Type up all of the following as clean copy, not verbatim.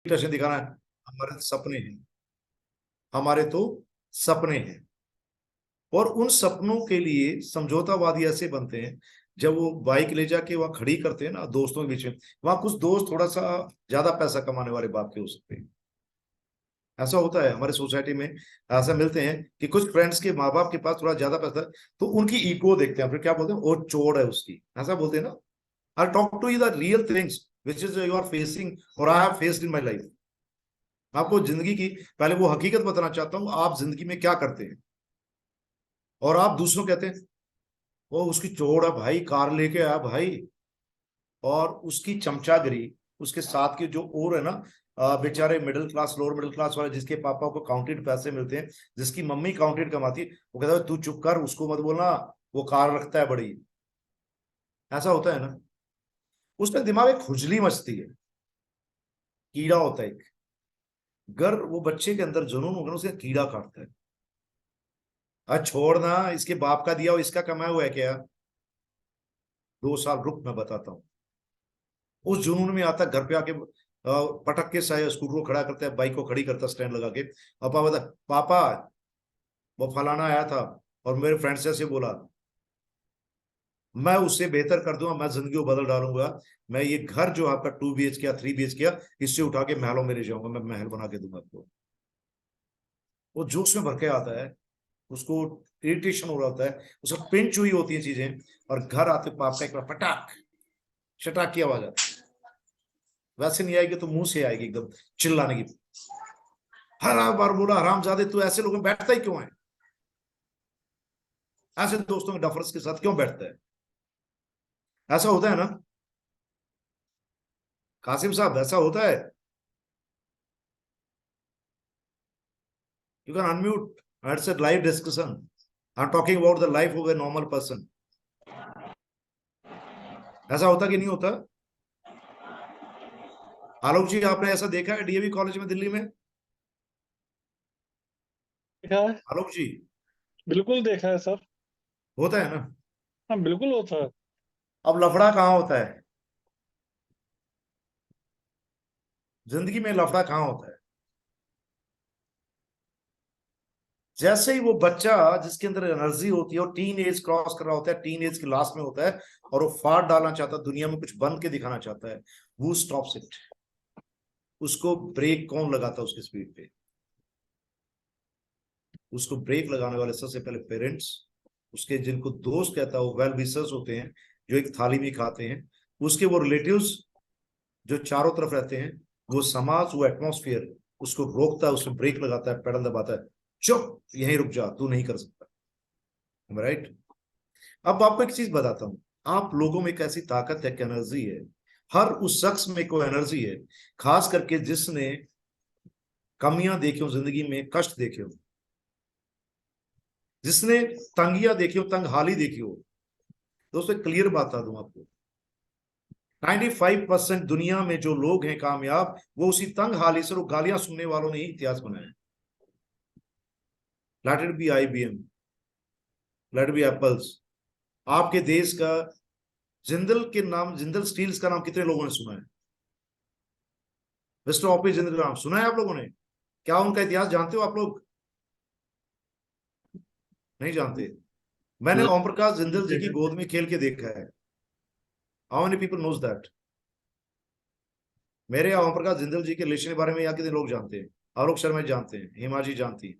Expectation दिखाना है, हमारे तो सपने हैं, हमारे तो सपने हैं। और उन सपनों के लिए समझौतावादी ऐसे बनते हैं, जब वो बाइक ले जाके वहां खड़ी करते हैं ना दोस्तों के बीच में, वहां कुछ दोस्त थोड़ा सा ज्यादा पैसा कमाने वाले बाप के हो सकते हैं। ऐसा होता है हमारे सोसाइटी में, ऐसा मिलते हैं कि कुछ फ्रेंड्स के माँ बाप के पास थोड़ा ज्यादा पैसा है, तो उनकी ईगो देखते हैं, फिर क्या बोलते हैं, वो चोर है उसकी, ऐसा बोलते हैं ना। I talk to you the real things which is you are facing और I have faced in my life. आपको जिंदगी की पहले वो हकीकत बताना चाहता हूँ, आप जिंदगी में क्या करते हैं। और आप दूसरों कहते हैं वो उसकी चोर है भाई, कार लेके आया भाई, और उसकी चमचागिरी, उसके साथ के जो और है ना, बेचारे middle class lower middle class वाले, जिसके पापा को काउंटेड पैसे मिलते हैं, जिसकी मम्मी काउंटेड कमाती है, वो कहता है तू चुप कर, उसको मत बोलना, वो कार रखता है बड़ी। ऐसा होता है ना, उसका दिमाग एक खुजली मचती है, कीड़ा होता है एक। अगर वो बच्चे के अंदर जुनून होगा, उसे कीड़ा काटता है। छोड़ना, इसके बाप का दिया हो, इसका कमाया हुआ है क्या, 2 साल रुक, मैं बताता हूँ। उस जुनून में आता, घर पे आके पटक के साया स्कूटर को खड़ा करता है, बाइक को खड़ी करता स्टैंड लगा के, और पापा बता, पापा वो फलाना आया था और मेरे फ्रेंड से ऐसे बोला, मैं उससे बेहतर कर दूंगा, मैं जिंदगी को बदल डालूंगा, मैं ये घर जो आपका 2 BHK या 3 BHK या, इससे उठा के महलों में ले जाऊंगा, मैं महल बना के दूंगा आपको। वो जोश में भर के आता है, उसको इरिटेशन हो रहा होता है, उसको पिंच हुई होती है चीजें, और घर आते पाप का एक बार पटाख शटाक की आवाज आती है। वैसे नहीं आएगी तो मुंह से आएगी एकदम चिल्लाने की। हर बार बोला, हरामजादे तू ऐसे लोगों में बैठता ही क्यों है, ऐसे दोस्तों के डफर्स के साथ क्यों बैठता है। ऐसा होता है ना कासिम साहब, ऐसा होता है। You can unmute, it's a live discussion, I am talking about the life of a normal person. ऐसा होता कि नहीं होता। आलोक जी, आपने ऐसा देखा है डीएवी कॉलेज में दिल्ली में। देखा है। आलोक जी, बिल्कुल देखा है सर। होता है ना। हाँ, बिल्कुल होता है। अब लफड़ा कहाँ होता है, जिंदगी में लफड़ा कहाँ होता है, जैसे ही वो बच्चा जिसके अंदर एनर्जी होती है और टीन एज क्रॉस कर रहा होता है, टीन एज के लास्ट में होता है, और वो फाड़ डालना चाहता है, दुनिया में कुछ बन के दिखाना चाहता है, वो स्टॉप्स इट। उसको ब्रेक कौन लगाता है उसकी स्पीड पे, उसको ब्रेक लगाने वाले सबसे पहले पेरेंट्स, उसके जिनको दोस्त कहता है वो वेल विशर्स होते हैं, जो एक थाली में खाते हैं, उसके वो रिलेटिव्स जो चारों तरफ रहते हैं, वो समाज, वो एटमोस्फियर उसको रोकता है, उसको ब्रेक लगाता है, पैडल दबाता है, चुप यहीं रुक जा, तू नहीं कर सकता, राइट। अब आपको एक चीज बताता हूं, आप लोगों में एक ऐसी ताकत है, एक एनर्जी है, हर उस शख्स में कोई एनर्जी है, खास करके जिसने कमियां देखी हो जिंदगी में, कष्ट देखे हो, जिसने तंगियां देखी हो, तंग हाली देखी हो। दोस्तों क्लियर बात बता दूं आपको, 95% दुनिया में जो लोग हैं कामयाब, वो उसी तंग हाली से, वो गालियां सुनने वालों ने ही इतिहास बनाया। Let it be IBM, let it be apples, आपके देश का जिंदल के नाम, जिंदल स्टील्स का नाम कितने लोगों ने सुना है, मिस्टर ओपी जिंदल का नाम सुना है आप लोगों ने, क्या उनका इतिहास जानते हो आप लोग, नहीं जानते। मैंने ओम प्रकाश जिंदल जी की गोद में खेल के देखा है, how many people knows that. मेरे ओम प्रकाश जिंदल जी के रिलेशन के बारे में यहाँ कितने लोग जानते हैं, आलोक शर्मा जी जानते हैं, हेमा जी जानती हैं।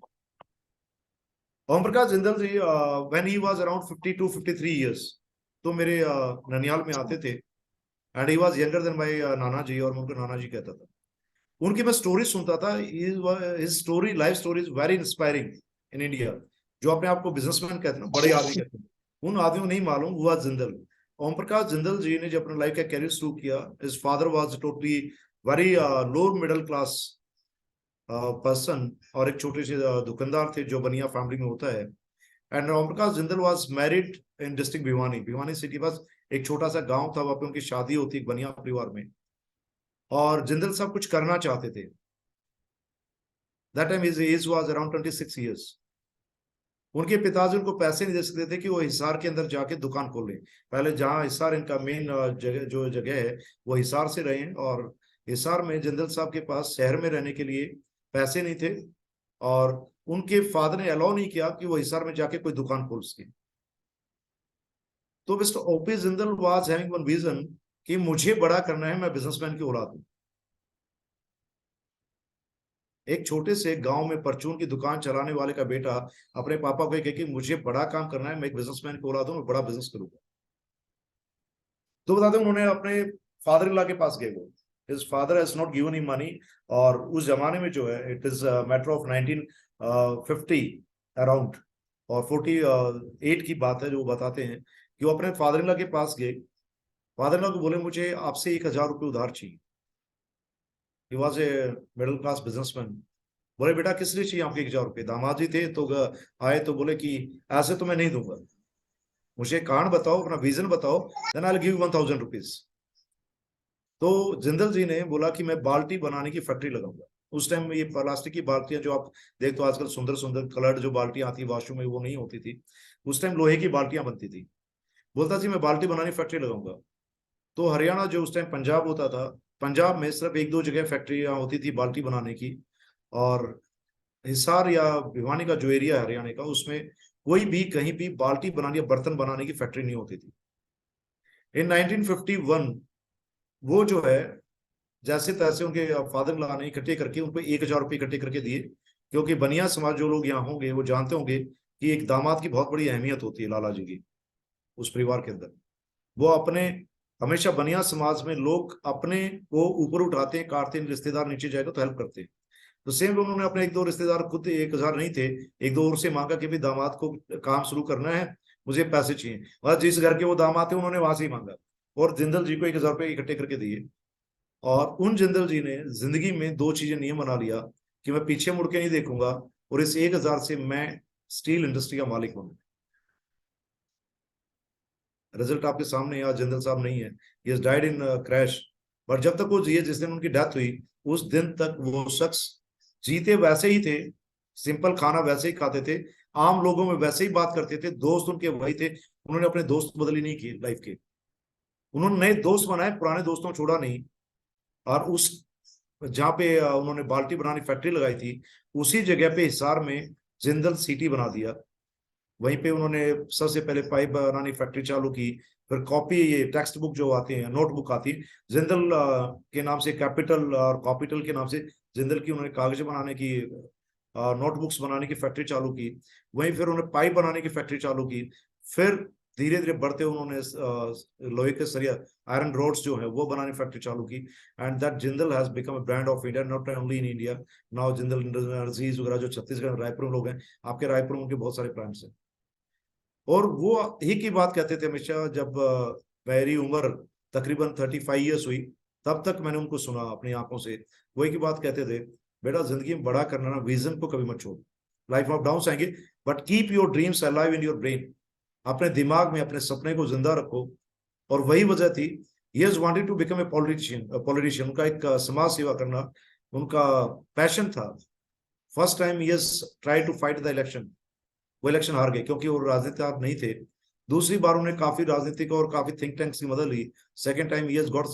Om Prakash Jindal ji when he was around 52-53 years, तो मेरे ननियाल में आते थे, and he was younger than my nana ji, और मैं उनको नाना जी कहता था। उनकी मैं स्टोरी सुनता था, his story, life story is very inspiring in India. जो अपने आप को बिजनेसमैन कहते हैं ना, बड़े आदमी कहते हैं, उन आदमियों को नहीं मालूम हुआ जिंदल। ओम प्रकाश जिंदल जी ने जब अपने लाइफ का कैरियर शुरू किया, his father was totally very lower middle class person, और एक छोटे से दुकानदार थे, जो बनिया फैमिली में होता है। And Om Prakash Jindal was married in district Bhiwani, Bhiwani city पास एक छोटा सा गांव था, वहां पे उनकी शादी होती है एक बनिया परिवार में, और जिंदल साहब कुछ करना चाहते थे। That time his age was around 26 years. उनके पिताजी उनको पैसे नहीं दे सकते थे कि वो हिसार के अंदर जाके दुकान खोलें। पहले जहाँ हिसार इनका मेन जगह, जो जगह है, वो हिसार से रहे हैं, और हिसार में जिंदल साहब के पास शहर में रहने के लिए पैसे नहीं थे, और उनके फादर ने अलाउ नहीं किया कि वो हिसार में जाके कोई दुकान खोल सके। तो mister OP Jindal was having one vision कि मुझे बड़ा करना है, मैं बिजनेसमैन की औलाद हूं। एक छोटे से गांव में परचून की दुकान चलाने वाले का बेटा अपने पापा को कहे कि मुझे बड़ा काम करना है, मैं एक बिजनेसमैन की औलाद हूं, मैं बड़ा बिजनेस करूंगा। तो बताते हैं उन्होंने अपने फादर इन लॉ के पास गए। वो his father has not given him money, और उस जमाने में जो है it is matter of 1950 around, और 48 की बात है जो वो बताते हैं कि वो अपने फादर इन लॉ के पास गए। फादर इन लॉ को बोले मुझे आपसे 1,000 रुपये उधार चाहिए। He was a middle class businessman. बोले बेटा किस लिए चाहिए आपके 1,000 रुपये? दामाद जी थे तो आए तो बोले कि ऐसे तो मैं नहीं दूंगा, मुझे कारण बताओ, अपना विजन बताओ, then I will give 1,000 rupees. तो जिंदल जी ने बोला कि मैं बाल्टी बनाने की फैक्ट्री लगाऊंगा। उस टाइम में ये प्लास्टिक की बाल्टियां जो आप देखते हो आजकल, सुंदर सुंदर कलर्ड जो बाल्टियां आती वॉशरूम में, वो नहीं होती थी। उस टाइम लोहे की बाल्टियां बनती थी। बोलता जी मैं बाल्टी बनाने फैक्ट्री लगाऊंगा। तो हरियाणा जो उस टाइम पंजाब होता था, पंजाब में सिर्फ एक दो जगह फैक्ट्रियां होती थी बाल्टी बनाने की, और हिसार या भिवानी का जो एरिया है हरियाणा का, उसमें कोई भी कहीं भी बाल्टी बनाने या बर्तन बनाने की फैक्ट्री नहीं होती थी। इन 1951 वो जो है जैसे तैसे उनके फादर ला ने इकट्ठे करके उनको 1,000 रुपये इकट्ठे करके दिए, क्योंकि बनिया समाज जो लोग यहाँ होंगे वो जानते होंगे कि एक दामाद की बहुत बड़ी अहमियत होती है लाला जी की उस परिवार के अंदर। वो अपने हमेशा बनिया समाज में लोग अपने को ऊपर उठाते हैं, काटते हैं, रिश्तेदार नीचे जाएगा तो हेल्प करते हैं। तो सेम उन्होंने अपने एक दो रिश्तेदार, खुद 1,000 नहीं थे, एक दो और से मांगा कि भाई दामाद को काम शुरू करना है, मुझे पैसे चाहिए, और जिस घर के वो दामाद थे उन्होंने वहां से ही मांगा, और जिंदल जी को 1,000 रुपये इकट्ठे करके दिए। और उन जिंदल जी ने जिंदगी में दो चीजें नियम बना लिया कि मैं पीछे मुड़ के नहीं देखूंगा, और इस 1,000 से मैं स्टील इंडस्ट्री का मालिक हूं। रिजल्ट आपके सामने है। आज जिंदल साहब नहीं है, he has died in crash. पर जब तक वो जिए, जिस दिन उनकी डेथ हुई, उस दिन तक वो शख्स जीते वैसे ही थे, सिंपल खाना वैसे ही खाते थे, आम लोगों में वैसे ही बात करते थे, दोस्त उनके वही थे। उन्होंने अपने दोस्त बदली नहीं किए लाइफ के, उन्होंने नए दोस्त बनाए, पुराने दोस्तों छोड़ा नहीं। और उस जहाँ पे उन्होंने बाल्टी बनानी फैक्ट्री लगाई थी, उसी जगह पे हिसार में जिंदल सिटी बना दिया। वहीं पे उन्होंने सबसे पहले पाइप बनानी फैक्ट्री चालू की। फिर कॉपी, ये टेक्स्ट बुक जो आती है, नोटबुक आती है, जिंदल के नाम से कैपिटल, और कॉपिटल के नाम से जिंदल की, उन्होंने कागज बनाने की, नोटबुक्स बनाने की फैक्ट्री चालू की। वहीं फिर उन्होंने पाइप बनाने की फैक्ट्री चालू की। फिर धीरे धीरे बढ़ते उन्होंने लोहे के सरिया, आयरन रोड्स जो है वो बनाने फैक्ट्री चालू की। And that Jindal has become a brand of India, not only in India. Now Jindal energies वगैरह जो छत्तीसगढ़ रायपुर में लोग हैं, आपके रायपुर में उनके बहुत सारे प्लांट्स हैं। और वो ही की बात कहते थे हमेशा, जब मेरी उम्र तकरीबन 35 ईयर्स हुई, तब तक मैंने उनको सुना अपनी आंखों से। वही की बात कहते थे, बेटा जिंदगी में बड़ा करना ना, विजन को कभी मत छोड़। लाइफ ऑफ डाउन्स आएंगे, but keep your dreams alive in your brain. अपने दिमाग में अपने सपने को जिंदा रखो। और वही वजह थी, he has wanted to become a politician. उनका एक समाज सेवा करना उनका पैशन था। First time he has try to fight the election, वो इलेक्शन हार गए क्योंकि वो राजनीतिक नहीं थे। दूसरी बार उन्हें काफी राजनीतिक और काफी थिंक टैंक्स की मदद ली। Second time he has got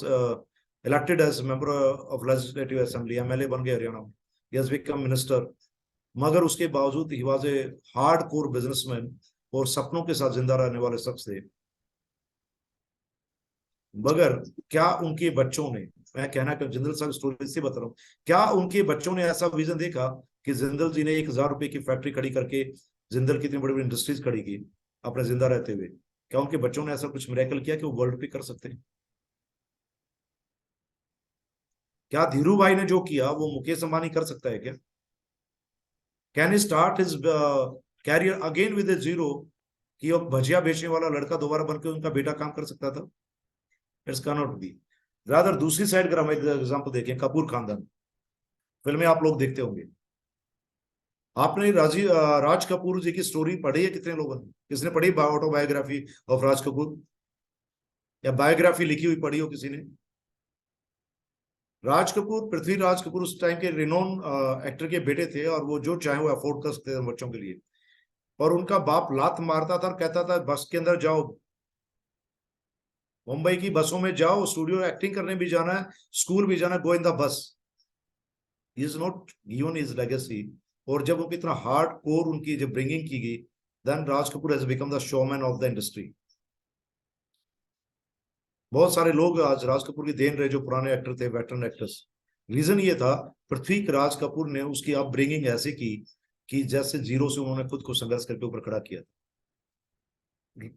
elected as member of legislative assembly, MLA बन गए हरियाणा में। He has become minister. मगर उसके बावजूद he was a hard core businessman, और सपनों के साथ जिंदा रहने वाले शख्स थे। मगर क्या उनके बच्चों ने, मैं कहना कि जिंदल साहब स्टोरी से बता रहा हूँ, क्या उनके बच्चों ने ऐसा विजन देखा कि जिंदल जी ने 1,000 रुपए की फैक्ट्री खड़ी करके जिंदल की इतनी बड़ी बड़ी इंडस्ट्रीज खड़ी की अपने जिंदा रहते हुए? क्या उनके बच्चों ने ऐसा कुछ मिरेकल किया कि वो वर्ल्ड पे कर सकते हैं? क्या धीरू भाई ने जो किया वो मुकेश अंबानी कर सकता है क्या? Can he start his career again with a zero? कि वो भजिया बेचने वाला लड़का दोबारा बनकर उनका बेटा काम कर सकता था? It's cannot be. रादर दूसरी साइड अगर हम एग्जाम्पल देखें, कपूर खानदान फिल्में आप लोग देखते होंगे। आपने राज कपूर जी की स्टोरी पढ़ी है? कितने लोगों ने, किसने पढ़ी ऑटोबायोग्राफी ऑफ राज कपूर, या बायोग्राफी लिखी हुई पढ़ी हो किसी ने? राज कपूर, पृथ्वीराज कपूर उस टाइम के रिनोन एक्टर के बेटे थे, और वो जो चाहे वो अफोर्ड कर सकते थे बच्चों के लिए। और उनका बाप लात मारता था और कहता था बस के अंदर जाओ, मुंबई की बसों में जाओ, स्टूडियो एक्टिंग करने भी जाना है, स्कूल भी जाना है, go in the bus. Is not given is legacy. और जब वो कितना हार्ड कोर उनकी जब ब्रिंगिंग की गई, then Raj Kapoor has become the showman of the industry. बहुत सारे लोग आज राज कपूर की देन रहे जो पुराने एक्टर थे, वेटरन एक्टर्स। रीजन ये था, पृथ्वी राज कपूर ने उसकी अप ब्रिंगिंग ऐसे की कि जैसे जीरो से उन्होंने खुद को संघर्ष करके ऊपर खड़ा किया।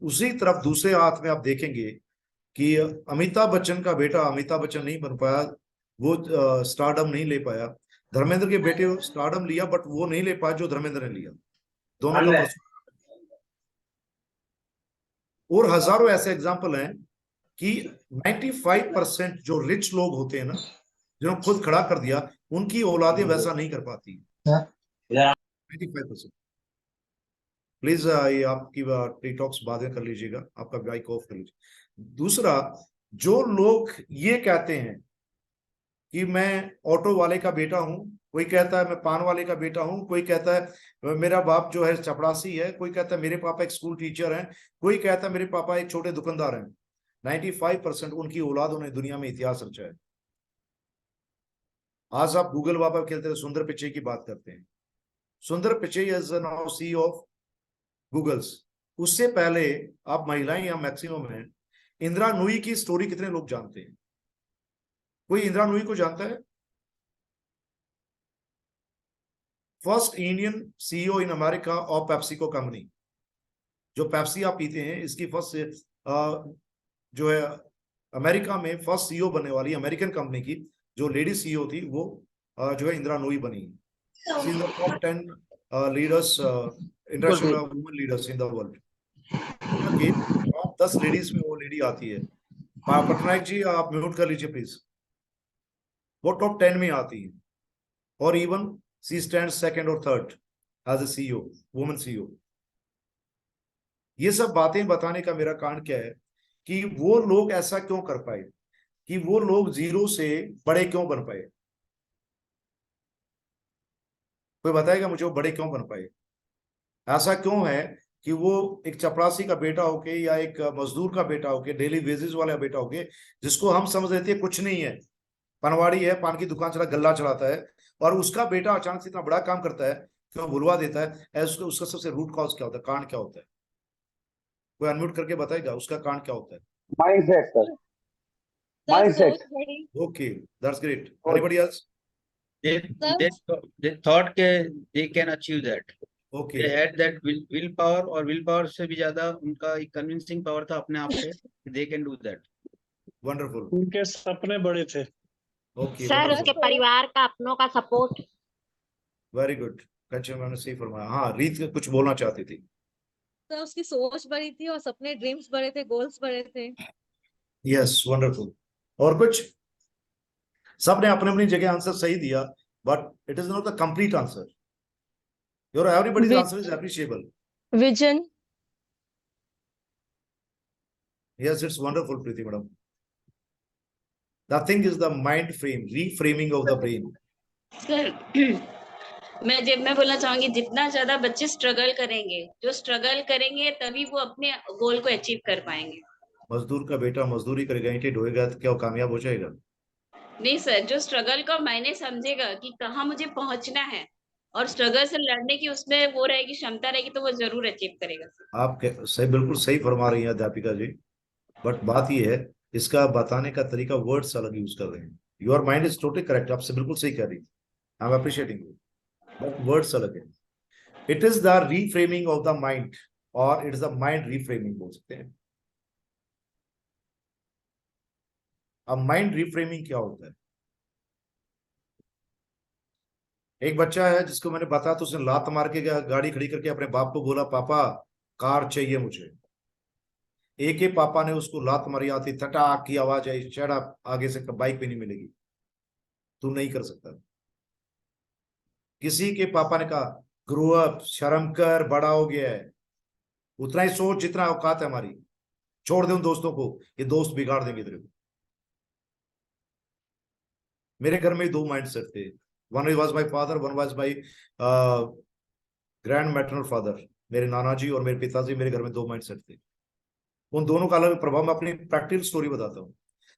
उसी तरफ दूसरे हाथ में आप देखेंगे कि अमिताभ बच्चन का बेटा अमिताभ बच्चन नहीं बन पाया, वो स्टारडम नहीं ले पाया। धर्मेंद्र के बेटे स्टारडम लिया, बट वो नहीं ले पाया जो धर्मेंद्र ने लिया। दोनों का और हजारों ऐसे एग्जाम्पल हैं कि 95% जो रिच लोग होते हैं ना, जिन्होंने खुद खड़ा कर दिया, उनकी औलादें वैसा नहीं कर पाती। 95%। प्लीज ये आपकी टिकटॉक्स बाद में कर लीजिएगा, आपका माइक ऑफ कर लीजिए। दूसरा, जो लोग ये कहते हैं कि मैं ऑटो वाले का बेटा हूं, कोई कहता है मैं पान वाले का बेटा हूं, कोई कहता है मेरा बाप जो है चपरासी है, कोई कहता है मेरे पापा एक स्कूल टीचर हैं, कोई कहता है मेरे पापा एक छोटे दुकानदार हैं। 95% उनकी औलादों ने दुनिया में इतिहास रचा है। आज आप गूगल बाबा खेलते हैं, सुंदर पिचई की बात करते हैं। Sundar Pichai is now CEO of Google's. उससे पहले आप महिलाएं या मैक्सिमम है, इंदिरा नूई की स्टोरी कितने लोग जानते हैं? कोई इंदिरा नूई को जानता है? First Indian CEO in America of PepsiCo company. जो पेप्सी आप पीते हैं, इसकी फर्स्ट जो है अमेरिका में फर्स्ट CEO बनने वाली अमेरिकन कंपनी की जो लेडी CEO थी, वो जो है इंदिरा नूई बनी। She is the top 10 leaders, international women leaders in the world. के टॉप 10 लेडीज में वो लेडी आती है। पटनायक जी आप म्यूट कर लीजिए प्लीज। वो टॉप 10 में आती है, और इवन सी स्टैंड सेकंड और third as a CEO, women CEO। ये सब बातें बताने का मेरा कारण क्या है कि वो लोग ऐसा क्यों कर पाए, कि वो लोग जीरो से बड़े क्यों बन पाए। कोई बताएगा मुझे वो बड़े क्यों बन पाए? ऐसा क्यों है कि वो एक चपरासी का बेटा होके या एक मजदूर का बेटा होके, डेली वेजेस वाला बेटा होके, जिसको हम समझ रहे थे कुछ नहीं है, पनवाड़ी है, पान की दुकान चला, गल्ला चलाता है, और उसका बेटा अचानक से इतना बड़ा काम करता है कि वो भुलवा देता है। उसका सबसे रूट कॉज क्या होता है, कारण क्या होता है? कोई अनम्यूट करके बताएगा उसका कारण क्या होता है? Mindset sir, mindset. Okay, that's great. Anybody else? they thought के they can achieve that. Okay, They had that will power, और will power से भी ज्यादा उनका एक convincing power था अपने आप पे कि they can do that. Wonderful. उनके सपने बड़े थे। ओके, सर उसके परिवार का, अपनों का सपोर्ट। Very good. कंचन मैंने सही फरमाया। हाँ, रीत कुछ बोलना चाहती थी। तो उसकी सोच बड़ी थी और सपने, ड्रीम्स बड़े थे, गोल्स बड़े थे। Yes, wonderful. और कुछ? सबने अपने अपनी जगह आंसर सही दिया, but it is not the complete answer. Your everybody's answer is appreciable. Vision. Yes, it's wonderful Preeti madam. The thing is the mind frame, reframing of the brain. Sir मैं बोलना चाहूंगी, जितना ज्यादा बच्चे स्ट्रगल करेंगे, जो स्ट्रगल करेंगे तभी वो अपने गोल को अचीव कर पाएंगे। मजदूर का बेटा मजदूरी करेगा, ईंटें ढोएगा, तो क्या वो कामयाब हो जाएगा? नहीं सर, जो स्ट्रगल का मायने समझेगा कि कहाँ मुझे पहुंचना है और स्ट्रगल से लड़ने की उसमें वो रहेगी, क्षमता रहेगी, तो वो जरूर अचीव करेगा सर। आप सही, बिल्कुल सही फरमा रही हैं अध्यापिका जी, बट बात ये है इसका बताने का तरीका, वर्ड्स अलग यूज कर रहे हैं। Your mind is totally correct, आपसे बिल्कुल सही कह रही, I am appreciating you, but words अलग है। It is the reframing of the mind, और it is the mind reframing बोल सकते हैं। अब माइंड रीफ्रेमिंग क्या होता है? एक बच्चा है जिसको मैंने बताया, तो उसने लात मार के गाड़ी खड़ी करके अपने बाप को बोला, पापा कार चाहिए मुझे। एक ही पापा ने उसको लात मारी, आती थटाक की आवाज आई, शट अप, आगे से बाइक पे नहीं मिलेगी, तू नहीं कर सकता। किसी के पापा ने कहा, ग्रो अप, शर्म कर, बड़ा हो गया है, उतना ही सोच जितना औकात है हमारी, छोड़ दे उन दोस्तों को, ये दोस्त बिगाड़ देंगे तेरे को। मेरे घर में दो माइंड सेट थे, one was my father, one was my grand maternal father. मेरे नाना जी और मेरे पिताजी, मेरे घर में दो माइंड सेट थे। उन दोनों का अलग प्रभाव। मैं अपनी प्रैक्टिकल स्टोरी बताता हूँ।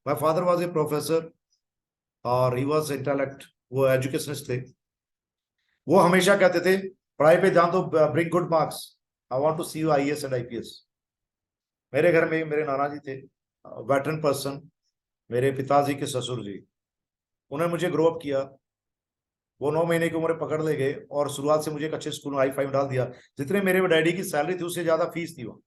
My father was a professor और ही वाज इंटेलेक्ट, वो एजुकेशनिस्ट थे। वो हमेशा कहते थे पढ़ाई पे ध्यान दो, bring good marks, I want to see you IAS and IPS. मेरे घर में मेरे नाना जी थे, वेटरन पर्सन, मेरे पिताजी के ससुर जी, उन्होंने मुझे ग्रो अप किया। वो 9 महीने की उम्र पकड़ ले गए और शुरुआत से मुझे एक अच्छे स्कूल में हाई फाइव डाल दिया। जितने मेरे डैडी की सैलरी थी उससे ज्यादा फीस थी। वो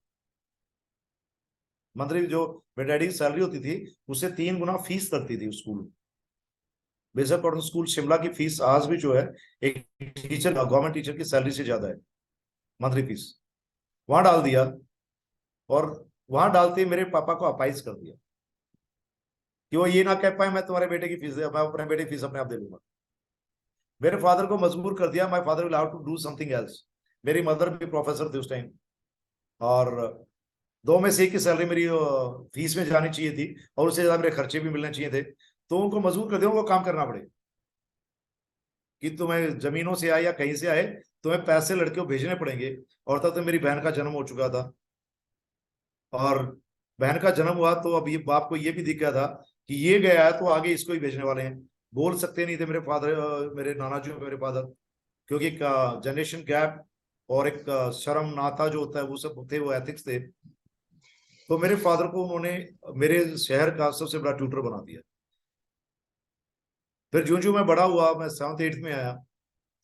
मंथली जो मेरे डैडी की सैलरी होती थी उससे 3 गुना फीस लगती थी उस स्कूल में। बेसिक कॉटन स्कूल शिमला की फीस आज भी जो है एक टीचर, गवर्नमेंट टीचर की सैलरी से ज्यादा है मंथली फीस। वहां डाल दिया और वहां डालते ही मेरे पापा को अपाइज कर दिया कि वो ये ना कह पाए मैं तुम्हारे बेटे की फीस मैं अपने बेटे की फीस अपने आप दे लूंगा। मेरे फादर को मजबूर कर दिया, my father will have to do something else. मेरी मदर भी प्रोफेसर थे उस टाइम और 2 में से एक की सैलरी मेरी फीस में जानी चाहिए थी और उससे ज्यादा मेरे खर्चे भी मिलने चाहिए थे। तो उनको मजबूर कर दिया उनको काम करना पड़े कि तुम्हें जमीनों से आए या कहीं से आए तुम्हें पैसे लड़के को भेजने पड़ेंगे। और तब तक मेरी बहन का जन्म हो चुका था और बहन का जन्म हुआ तो अब ये बाप को ये भी दिख गया था कि ये गया है तो आगे इसको ही भेजने वाले हैं। बोल सकते नहीं थे मेरे फादर, मेरे नाना जी, मेरे फादर, क्योंकि एक जनरेशन गैप और एक शर्म नाता जो होता है वो सब थे, वो एथिक्स थे। तो मेरे फादर को उन्होंने मेरे शहर का सबसे बड़ा ट्यूटर बना दिया। फिर ज्यों ज्यों मैं बड़ा हुआ, मैं 7th 8th में आया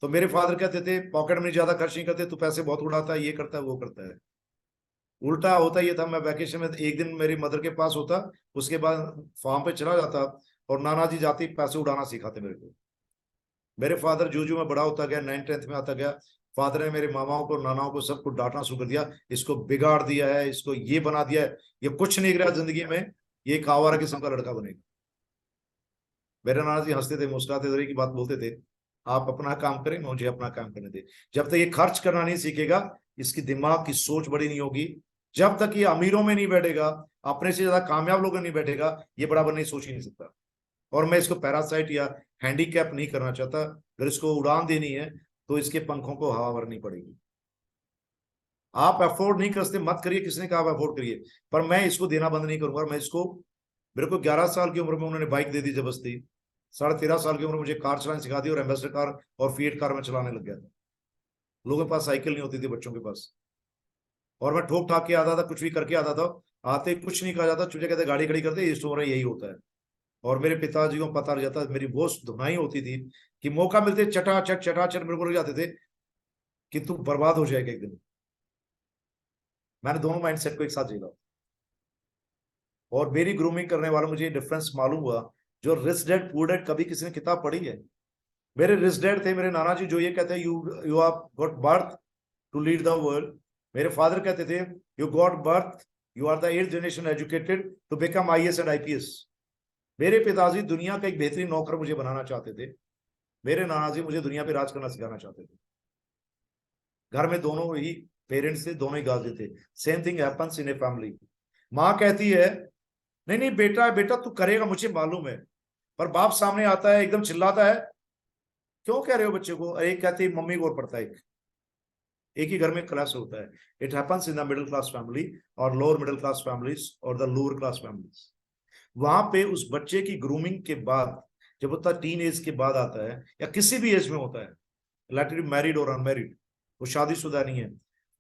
तो मेरे फादर कहते थे पॉकेट में ज्यादा खर्च नहीं करते, तू पैसे बहुत उड़ाता है, ये करता है वो करता है। उल्टा होता ये था, मैं वैकेशन में एक दिन मेरी मदर के पास होता, उसके बाद फार्म पे चला जाता और नाना जी जाते ही पैसे उड़ाना सिखाते मेरे को। मेरे फादर जो मैं बड़ा होता गया, 9th 10th में आता गया, फादर ने मेरे मामाओं को नानाओं को सबको डांटना शुरू कर दिया, इसको बिगाड़ दिया है, इसको ये बना दिया है, ये कुछ नहीं गिरा जिंदगी में, ये एक आवारा किस्म का लड़का बनेगा। मेरे नाना जी हंसते थे, मुस्कुराते थे, की बात बोलते थे, आप अपना काम करें, मुझे अपना काम करने दे। जब तक ये खर्च करना नहीं सीखेगा, इसकी दिमाग की सोच बड़ी नहीं होगी, जब तक ये अमीरों में नहीं बैठेगा, अपने से ज्यादा कामयाब लोगों में नहीं बैठेगा, ये बड़ा बनने सोच ही नहीं सकता। और मैं इसको पैरासाइट या हैंडीकैप नहीं करना चाहता। अगर इसको उड़ान देनी है तो इसके पंखों को हवा भरनी पड़ेगी। आप अफोर्ड नहीं कर सकते, मत करिए, किसने कहा आप अफोर्ड करिए, पर मैं इसको देना बंद नहीं करूंगा। मैं इसको, मेरे को 11 साल की उम्र में उन्होंने बाइक दे दी जबरदस्ती, 13.5 साल की उम्र में मुझे कार चलानी सिखा दी और एम्बेसडर कार और फीएट कार में चलाने लग गया था। लोगों के पास साइकिल नहीं होती थी, बच्चों के पास, और मैं ठोक ठाक के आता था, कुछ भी करके आता था। आते कुछ नहीं कहा जाता, चुपचाप कहते गाड़ी खड़ी करते, इस उम्र यही होता है। और मेरे पिताजी को पता लग जाता, मेरी वो धुनाई होती थी कि मौका मिलते चटाचट मेरे को लग जाते थे कि तू बर्बाद हो जाएगा एक दिन। मैंने दोनों माइंडसेट को एक साथ झेला और मेरी ग्रूमिंग करने वाला मुझे डिफरेंस मालूम हुआ। जो रिच डैड पुअर डैड, कभी किसी ने किताब पढ़ी है? मेरे रिच डैड थे मेरे नाना जी, जो ये कहते हैं you are got birth to lead the world. मेरे फादर कहते थे you got birth, you are the 8th generation educated to become IAS and IPS. मेरे पिताजी दुनिया का एक बेहतरीन नौकर मुझे बनाना चाहते थे, मेरे नाना जी मुझे दुनिया पे राज करना सिखाना चाहते थे। घर में दोनों ही पेरेंट्स थे, दोनों ही गाजी थे। Same thing happens in a family. माँ कहती है नहीं नहीं बेटा बेटा तू करेगा, मुझे मालूम है, पर बाप सामने आता है एकदम चिल्लाता है, क्यों कह रहे हो बच्चे को? एक कहती है मम्मी को पड़ता है, एक ही घर में क्लास होता है। It happens in the middle class family और लोअर मिडिल क्लास फैमिलीज और द लोअर क्लास फैमिलीज। वहां पे उस बच्चे की ग्रूमिंग के बाद, जब होता टीन एज के बाद आता है या किसी भी एज में होता है, लेट इट मैरिड और अनमैरिड, वो शादीशुदा नहीं है,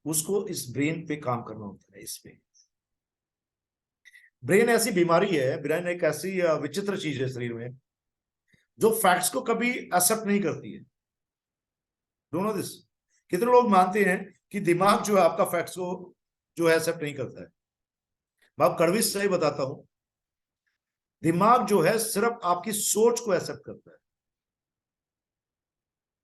उसको इस ब्रेन पे काम करना होता है। इस पे ब्रेन ऐसी बीमारी है, ब्रेन एक ऐसी विचित्र चीज है शरीर में जो फैक्ट्स को कभी एक्सेप्ट नहीं करती है। Don't know this? कितने लोग मानते हैं कि दिमाग जो है आपका फैक्ट्स को जो है एक्सेप्ट नहीं करता है? मैं आप कड़वी सही बताता हूं, दिमाग जो है सिर्फ आपकी सोच को एक्सेप्ट करता है,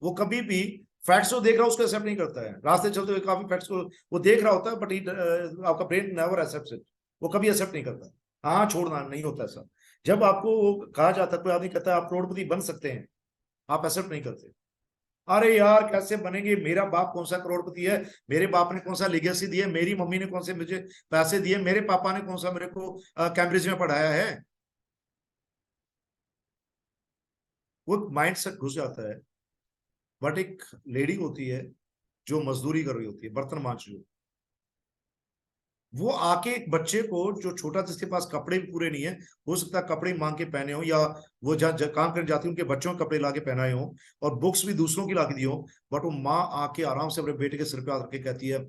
वो कभी भी फैक्ट्स को देख रहा है उसको एक्सेप्ट नहीं करता है। रास्ते चलते हुए काफी फैक्ट्स को वो देख रहा होता है, बट आपका ब्रेन नेवर एक्सेप्ट्स इट, वो कभी एक्सेप्ट नहीं करता। हाँ छोड़ना नहीं होता ऐसा। जब आपको वो कहा जाता है, कोई आदमी कहता है आप करोड़पति बन सकते हैं, आप एक्सेप्ट नहीं करते। अरे यार कैसे बनेंगे, मेरा बाप कौन सा करोड़पति है, मेरे बाप ने कौन सा लीगेसी दी है, मेरी मम्मी ने कौन से मुझे पैसे दिए, मेरे पापा ने कौन सा मेरे को कैम्ब्रिज में पढ़ाया है। वो माइंड सेट घुस जाता है। बट एक लेडी होती है जो मजदूरी कर रही होती है, बर्तन मांज रही होती है, वो आके एक बच्चे को जो छोटा, जिसके पास कपड़े भी पूरे नहीं है, हो सकता है कपड़े मांग के पहने हो, या वो जहाँ काम करने जाती है उनके बच्चों के कपड़े ला के पहनाए हो, और बुक्स भी दूसरों की ला के दी हो, बट वो माँ आके आराम से अपने बेटे के सिर पे हाथ रख के कहती है,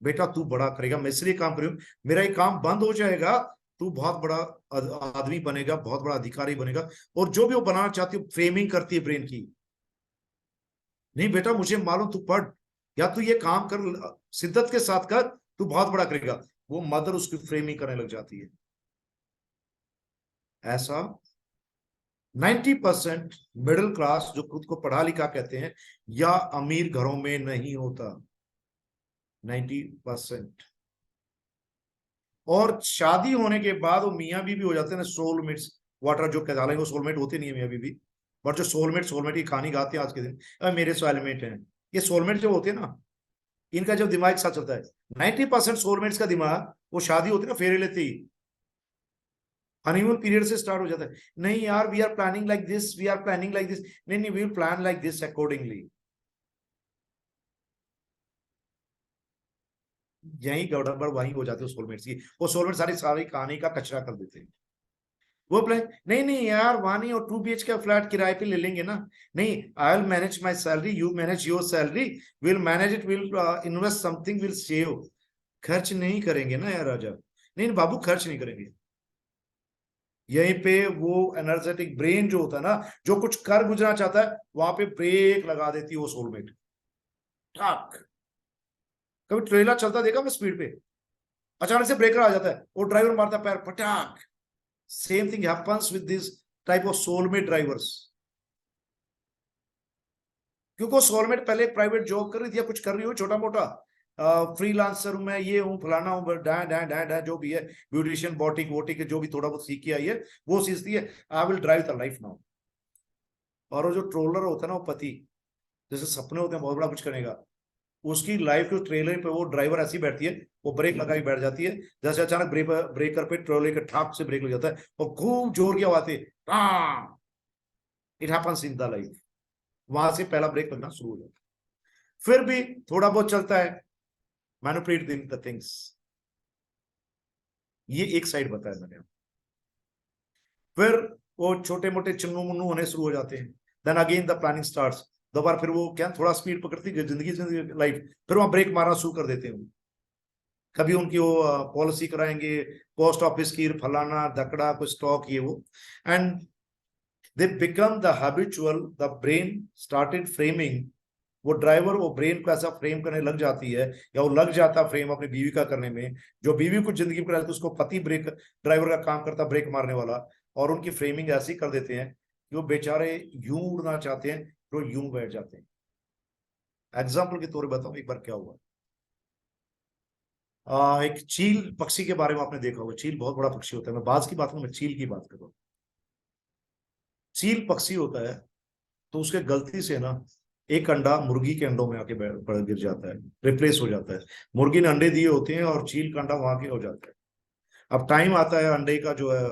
बेटा तू बड़ा करेगा, मैं इसलिए काम कर रही हूँ, मेरा ये काम बंद हो जाएगा, तू बहुत बड़ा आदमी बनेगा, बहुत बड़ा अधिकारी बनेगा। और जो भी वो बनाना चाहती है, फ्रेमिंग करती है ब्रेन की। नहीं बेटा मुझे मालूम, तू पढ़, या तू ये काम कर, शिद्दत के साथ कर, तू बहुत बड़ा करेगा। वो मदर उसकी फ्रेमिंग करने लग जाती है। ऐसा 90% मिडिल क्लास, जो खुद को पढ़ा लिखा कहते हैं, या अमीर घरों में नहीं होता। 90%। और शादी होने के बाद वो मियाँ बीवी हो जाते हैं सोलमेट्स, वाटर जो कहते हैं, वो सोलमेट होते नहीं है मियाँ बीवी, बट जो सोलमेट की कहानी गाते हैं आज के दिन, मेरे सोलमेट हैं, ये सोलमेट जो होते हैं ना, इनका जब दिमाग एक साथ चलता है, 90% सोलमेट्स का दिमाग वो शादी होती है ना, फेरे लेते ही हनीमून पीरियड से स्टार्ट हो जाता है। नहीं यार, we are planning like this, we are planning like this, नहीं नहीं, we will plan like this accordingly. यही गड़बड़ वहीं हो जाती है सोलमेट्स की। वो सोलमेट सारी सारी कहानी का कचरा कर देते हैं। वो प्लान, नहीं नहीं यार, वहां नहीं, और 2 BH का फ्लैट किराए पे ले लेंगे ना, नहीं, I will manage my salary, you manage your salary, will manage it, will invest something, will save. खर्च नहीं करेंगे ना यार राजा, नहीं बाबू खर्च नहीं करेंगे। यहीं पे वो एनर्जेटिक ब्रेन जो होता है ना, जो कुछ कर गुजरना चाहता है, वहां पे ब्रेक लगा देती है वो सोलमेट। ठक। कभी ट्रेलर चलता देखा मैं स्पीड पे, अचानक से ब्रेकर आ जाता है, वो ड्राइवर मारता है पैर, पटाक। Same thing happens with this type of soulmate drivers. क्योंकि वो सोलमेट पहले प्राइवेट जॉब कर रही थी, या कुछ कर रही हो छोटा मोटा, फ्रीलांसर हूं मैं, ये हूँ फलाना हूँ, डा जो भी है, ब्यूटिशियन, बॉटिक वोटिक जो भी थोड़ा बहुत सीख के आई है, वो सीखती है, I will drive the life now. और वो जो ट्रोलर होता है ना, वो पति, जैसे सपने होते हैं बहुत बड़ा कुछ करेगा, उसकी लाइफ के ट्रेलर पे वो ड्राइवर ऐसी बैठती है, वो ब्रेक लगा के बैठ जाती है, जैसे अचानक ब्रेकर पे ट्रोलर के ठाप से ब्रेक लग जाता है, और खूब जोर की आवाज आती है, it happens in the life. वहां से पहला ब्रेक लगना शुरू हो जाता है। फिर भी थोड़ा बहुत चलता है, मैनिपुलेट द थिंग्स। ये एक साइड बताया मैंने। फिर वो छोटे मोटे चुन्नू मुन्नू होने शुरू हो जाते हैं, then again the planning starts. दोबारा फिर वो क्या थोड़ा स्पीड पकड़ती है जिंदगी लाइफ, फिर वहां ब्रेक मारना शुरू कर देते हैं। कभी उनकी वो पॉलिसी कराएंगे, पोस्ट ऑफिस की, फलाना धकड़ा, कुछ स्टॉक, ये वो, and they become the habitual, the brain started framing. वो ड्राइवर वो ब्रेन को ऐसा फ्रेम करने लग जाती है, या वो लग जाता फ्रेम अपनी बीवी का करने में, जो बीवी को जिंदगी में कराती है उसको पति ब्रेक ड्राइवर का काम करता, ब्रेक मारने वाला। और उनकी फ्रेमिंग ऐसी कर देते हैं कि वो बेचारे यूं उड़ना चाहते हैं तो यूं बैठ जाते हैं। एग्जाम्पल के तौर पर बताऊं, एक बार क्या हुआ, एक चील पक्षी के बारे में आपने देखा होगा। चील बहुत बड़ा पक्षी होता है, मैं बाज की बात करूं, मैं चील की बात करूं। चील पक्षी होता है, तो उसके गलती से ना एक अंडा मुर्गी के अंडों में आके गिर जाता है, रिप्लेस हो जाता है। मुर्गी ने अंडे दिए होते हैं और चील का अंडा वहां के हो जाता है। अब टाइम आता है अंडे का जो है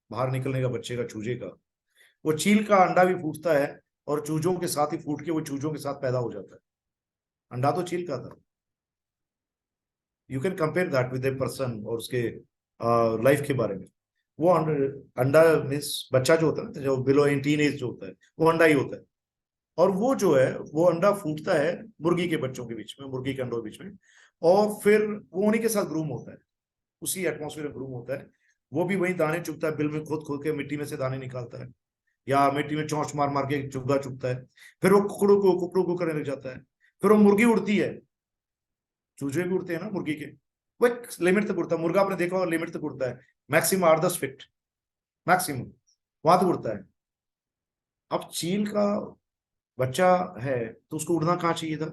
बाहर निकलने का, बच्चे का, चूजे का। वो चील का अंडा भी फूटता है, और चूजों के साथ ही फूट के वो चूजों के साथ पैदा हो जाता है। अंडा तो चील का था। You can compare that with a person और उसके लाइफ के बारे में। वो अंडा मीन्स बच्चा जो होता है ना, जो बिलो 18 एज जो होता है, वो अंडा ही होता है। और वो जो है वो अंडा फूटता है मुर्गी के बच्चों के बीच में, मुर्गी के अंडों के बीच में, और फिर वो उन्हीं के साथ ग्रूम होता है, उसी एटमॉस्फेयर में ग्रूम होता है। वो भी वही दाने चुगता है, बिल में खोद खोद के मिट्टी में से दाने निकालता है, या मिट्टी में चौंच मार मार के चुग्गा चुगता है। फिर वो कुकड़ू को करने लग जाता है। फिर वो मुर्गी उड़ती है, चूजे भी उड़ते हैं ना मुर्गी के, वो एक लिमिट तक उड़ता है। मुर्गा आपने देखा होगा लिमिट तक उड़ता है, मैक्सिमम 8-10 फीट मैक्सिमम, वहां तक उड़ता है। अब चील का बच्चा है तो उसको उड़ना कहाँ चाहिए था।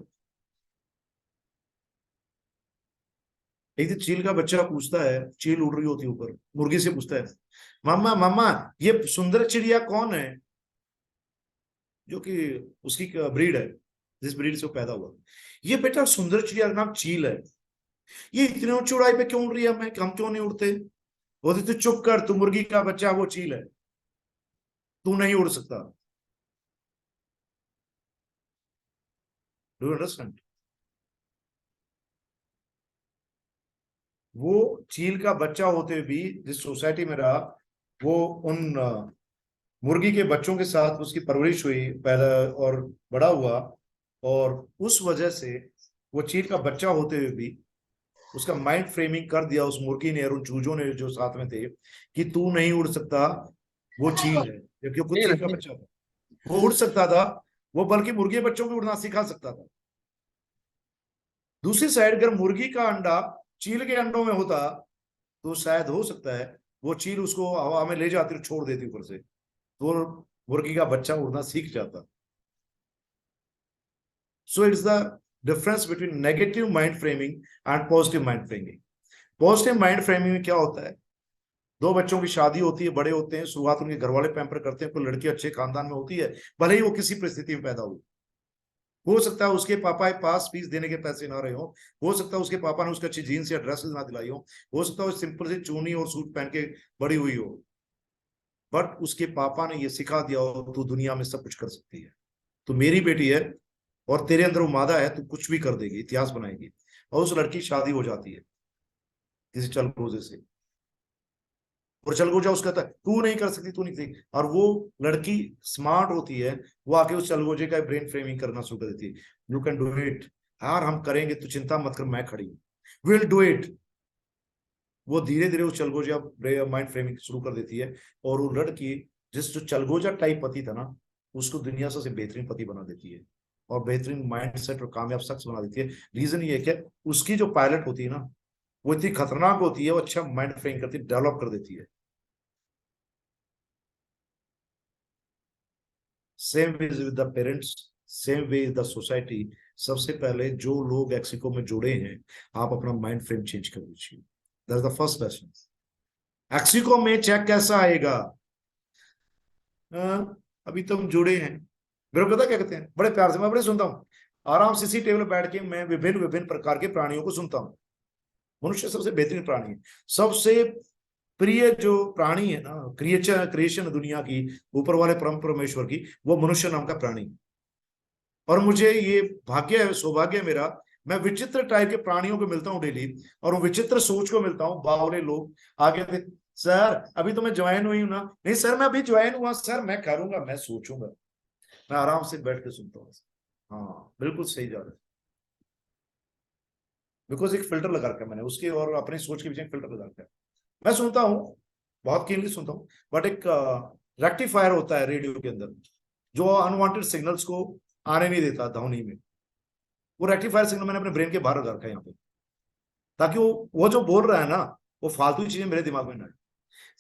एक दिन चील का बच्चा पूछता है, चील उड़ रही होती है ऊपर, मुर्गी से पूछता है, मामा मामा ये सुंदर चिड़िया कौन है, जो कि उसकी ब्रीड है, जिस ब्रीड से वो पैदा हुआ। ये बेटा सुंदर चिड़िया का नाम चील है। ये इतने ऊंची ऊंचाई पे क्यों उड़ रही है, हम क्यों नहीं उड़ते। बोलते तू चुप कर, तू मुर्गी का बच्चा, वो चील है, तू नहीं उड़ सकता। Do you understand. वो चील का बच्चा होते हुए भी जिस सोसाइटी में रहा, वो उन मुर्गी के बच्चों के साथ उसकी परवरिश हुई, पैदा और बड़ा हुआ, और उस वजह से वो चील का बच्चा होते हुए भी उसका माइंड फ्रेमिंग कर दिया उस मुर्गी ने और उन चूजों ने जो साथ में थे कि तू नहीं उड़ सकता, वो चील है, जबकि वो खुद चील का बच्चा था। वो उड़ सकता था, वो बल्कि मुर्गी बच्चों को उड़ना सिखा सकता था। दूसरी साइड अगर मुर्गी का अंडा चील के अंडों में होता तो शायद हो सकता है वो चील उसको हवा में ले जाती और छोड़ देती ऊपर से, तो मुर्गी का बच्चा उड़ना सीख जाता। So it's the difference between negative mind framing and positive mind framing. Positive mind framing में क्या होता है, दो बच्चों की शादी होती है, बड़े होते हैं, शुरुआत उनके घर वाले पैम्पर करते हैं, कोई लड़की अच्छे खानदान में होती है, भले ही वो किसी परिस्थिति में पैदा हो सकता है उसके पापा के पास फीस देने के पैसे ना रहे हो सकता है उसके पापा ने उसको अच्छी जीन्स या ड्रेसेस ना दिलाई हो सकता है वो सिंपल से चुन्नी और सूट पहन के बड़ी हुई हो, बट उसके पापा ने ये सिखा दिया हो तू दुनिया में सब कुछ कर सकती है, तू मेरी बेटी है और तेरे अंदर वो मादा है, तू कुछ भी कर देगी, इतिहास बनाएगी। और उस लड़की की शादी हो जाती है किसी चलगोजे से, और चलगोजा उसका कहता है तू नहीं कर सकती, तू नहीं कर सकती, और वो लड़की स्मार्ट होती है, वो आके उस चलगोजे का ब्रेन फ्रेमिंग करना शुरू कर देती है, यू कैन डू इट यार, हम करेंगे, तू चिंता मत कर, मैं खड़ी हूँ, विल डू इट। वो धीरे धीरे उस चलगोजा माइंड फ्रेमिंग शुरू कर देती है, और वो लड़की जिस जो चलगोजा टाइप पति था ना, उसको दुनिया से बेहतरीन पति बना देती है और बेहतरीन माइंड सेट और कामयाब शख्स बना देती है। रीजन ये है कि उसकी जो पायलट होती है ना, वो इतनी खतरनाक होती है, वो अच्छा माइंड फ्रेम करती है, डेवलप कर देती है। Same way with the parents, same way the society. सबसे पहले जो लोग एक्सिको में जुड़े हैं, आप अपना माइंड फ्रेम चेंज कर दीजिए, that's the first lesson. Ixigo में चेक कैसा आएगा? अभी तुम जुड़े हैं, मेरे को पता क्या कहते हैं, बड़े प्यार से मैं बड़े सुनता हूँ, आराम से इसी टेबल बैठ के मैं विभिन्न विभिन्न प्रकार के प्राणियों को सुनता हूँ। मनुष्य सबसे बेहतरीन प्राणी है, सबसे प्रिय जो प्राणी है ना, क्रिएशन दुनिया की, ऊपर वाले परम परमेश्वर की, वो मनुष्य नाम का प्राणी। और मुझे ये भाग्य है, सौभाग्य है मेरा, मैं विचित्र टाइप के प्राणियों को मिलता हूँ डेली, और विचित्र सोच को मिलता हूँ। बावले लोग आगे थे, सर अभी तो मैं ज्वाइन हुई हूँ ना, नहीं सर मैं अभी ज्वाइन हुआ सर, मैं करूंगा, मैं सोचूंगा, मैं आराम से बैठ के सुनता हूँ। हाँ बिल्कुल सही जा रहा है, बिकॉज एक फिल्टर लगा रखा है मैंने उसके और अपनी सोच के पीछे फिल्टर लगा रखा है। मैं सुनता हूँ, बहुत कीनली सुनता हूँ, बट एक रेक्टिफायर होता है रेडियो के अंदर जो अनवांटेड सिग्नल्स को आने नहीं देता ध्वनि में। वो रेक्टिफायर सिग्नल मैंने अपने ब्रेन के बाहर रखा है यहाँ पे, ताकि वो जो बोल रहा है ना, वो फालतू चीजें मेरे दिमाग में ना आए।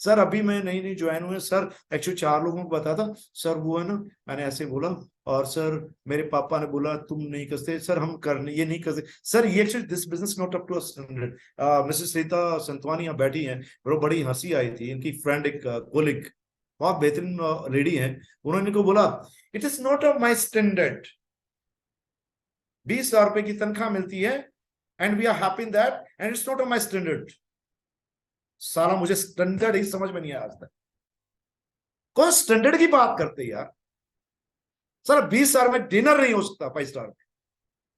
सर अभी मैं नहीं ज्वाइन हुए सर, एक्चुअली 4 लोगों को बताया था सर, वो है ना मैंने ऐसे बोला, और सर मेरे पापा ने बोला तुम नहीं करते सर, हम करने ये नहीं करते सर, ये actually this business not up to standard. Mrs Rita Santwani यहाँ बैठी हैं, बड़ी हंसी आई थी, इनकी फ्रेंड एक कोलिग बहुत बेहतरीन लेडी है, उन्होंने को बोला it is not of my standard, 20,000 रुपए की तनख्वाह मिलती है and we are happy in that and it's not of my standard. साला मुझे स्टैंडर्ड ही समझ में नहीं आया आज तक, कौन स्टैंडर्ड की बात करते यार? सर 20,000 में डिनर नहीं हो सकता 5 स्टार में,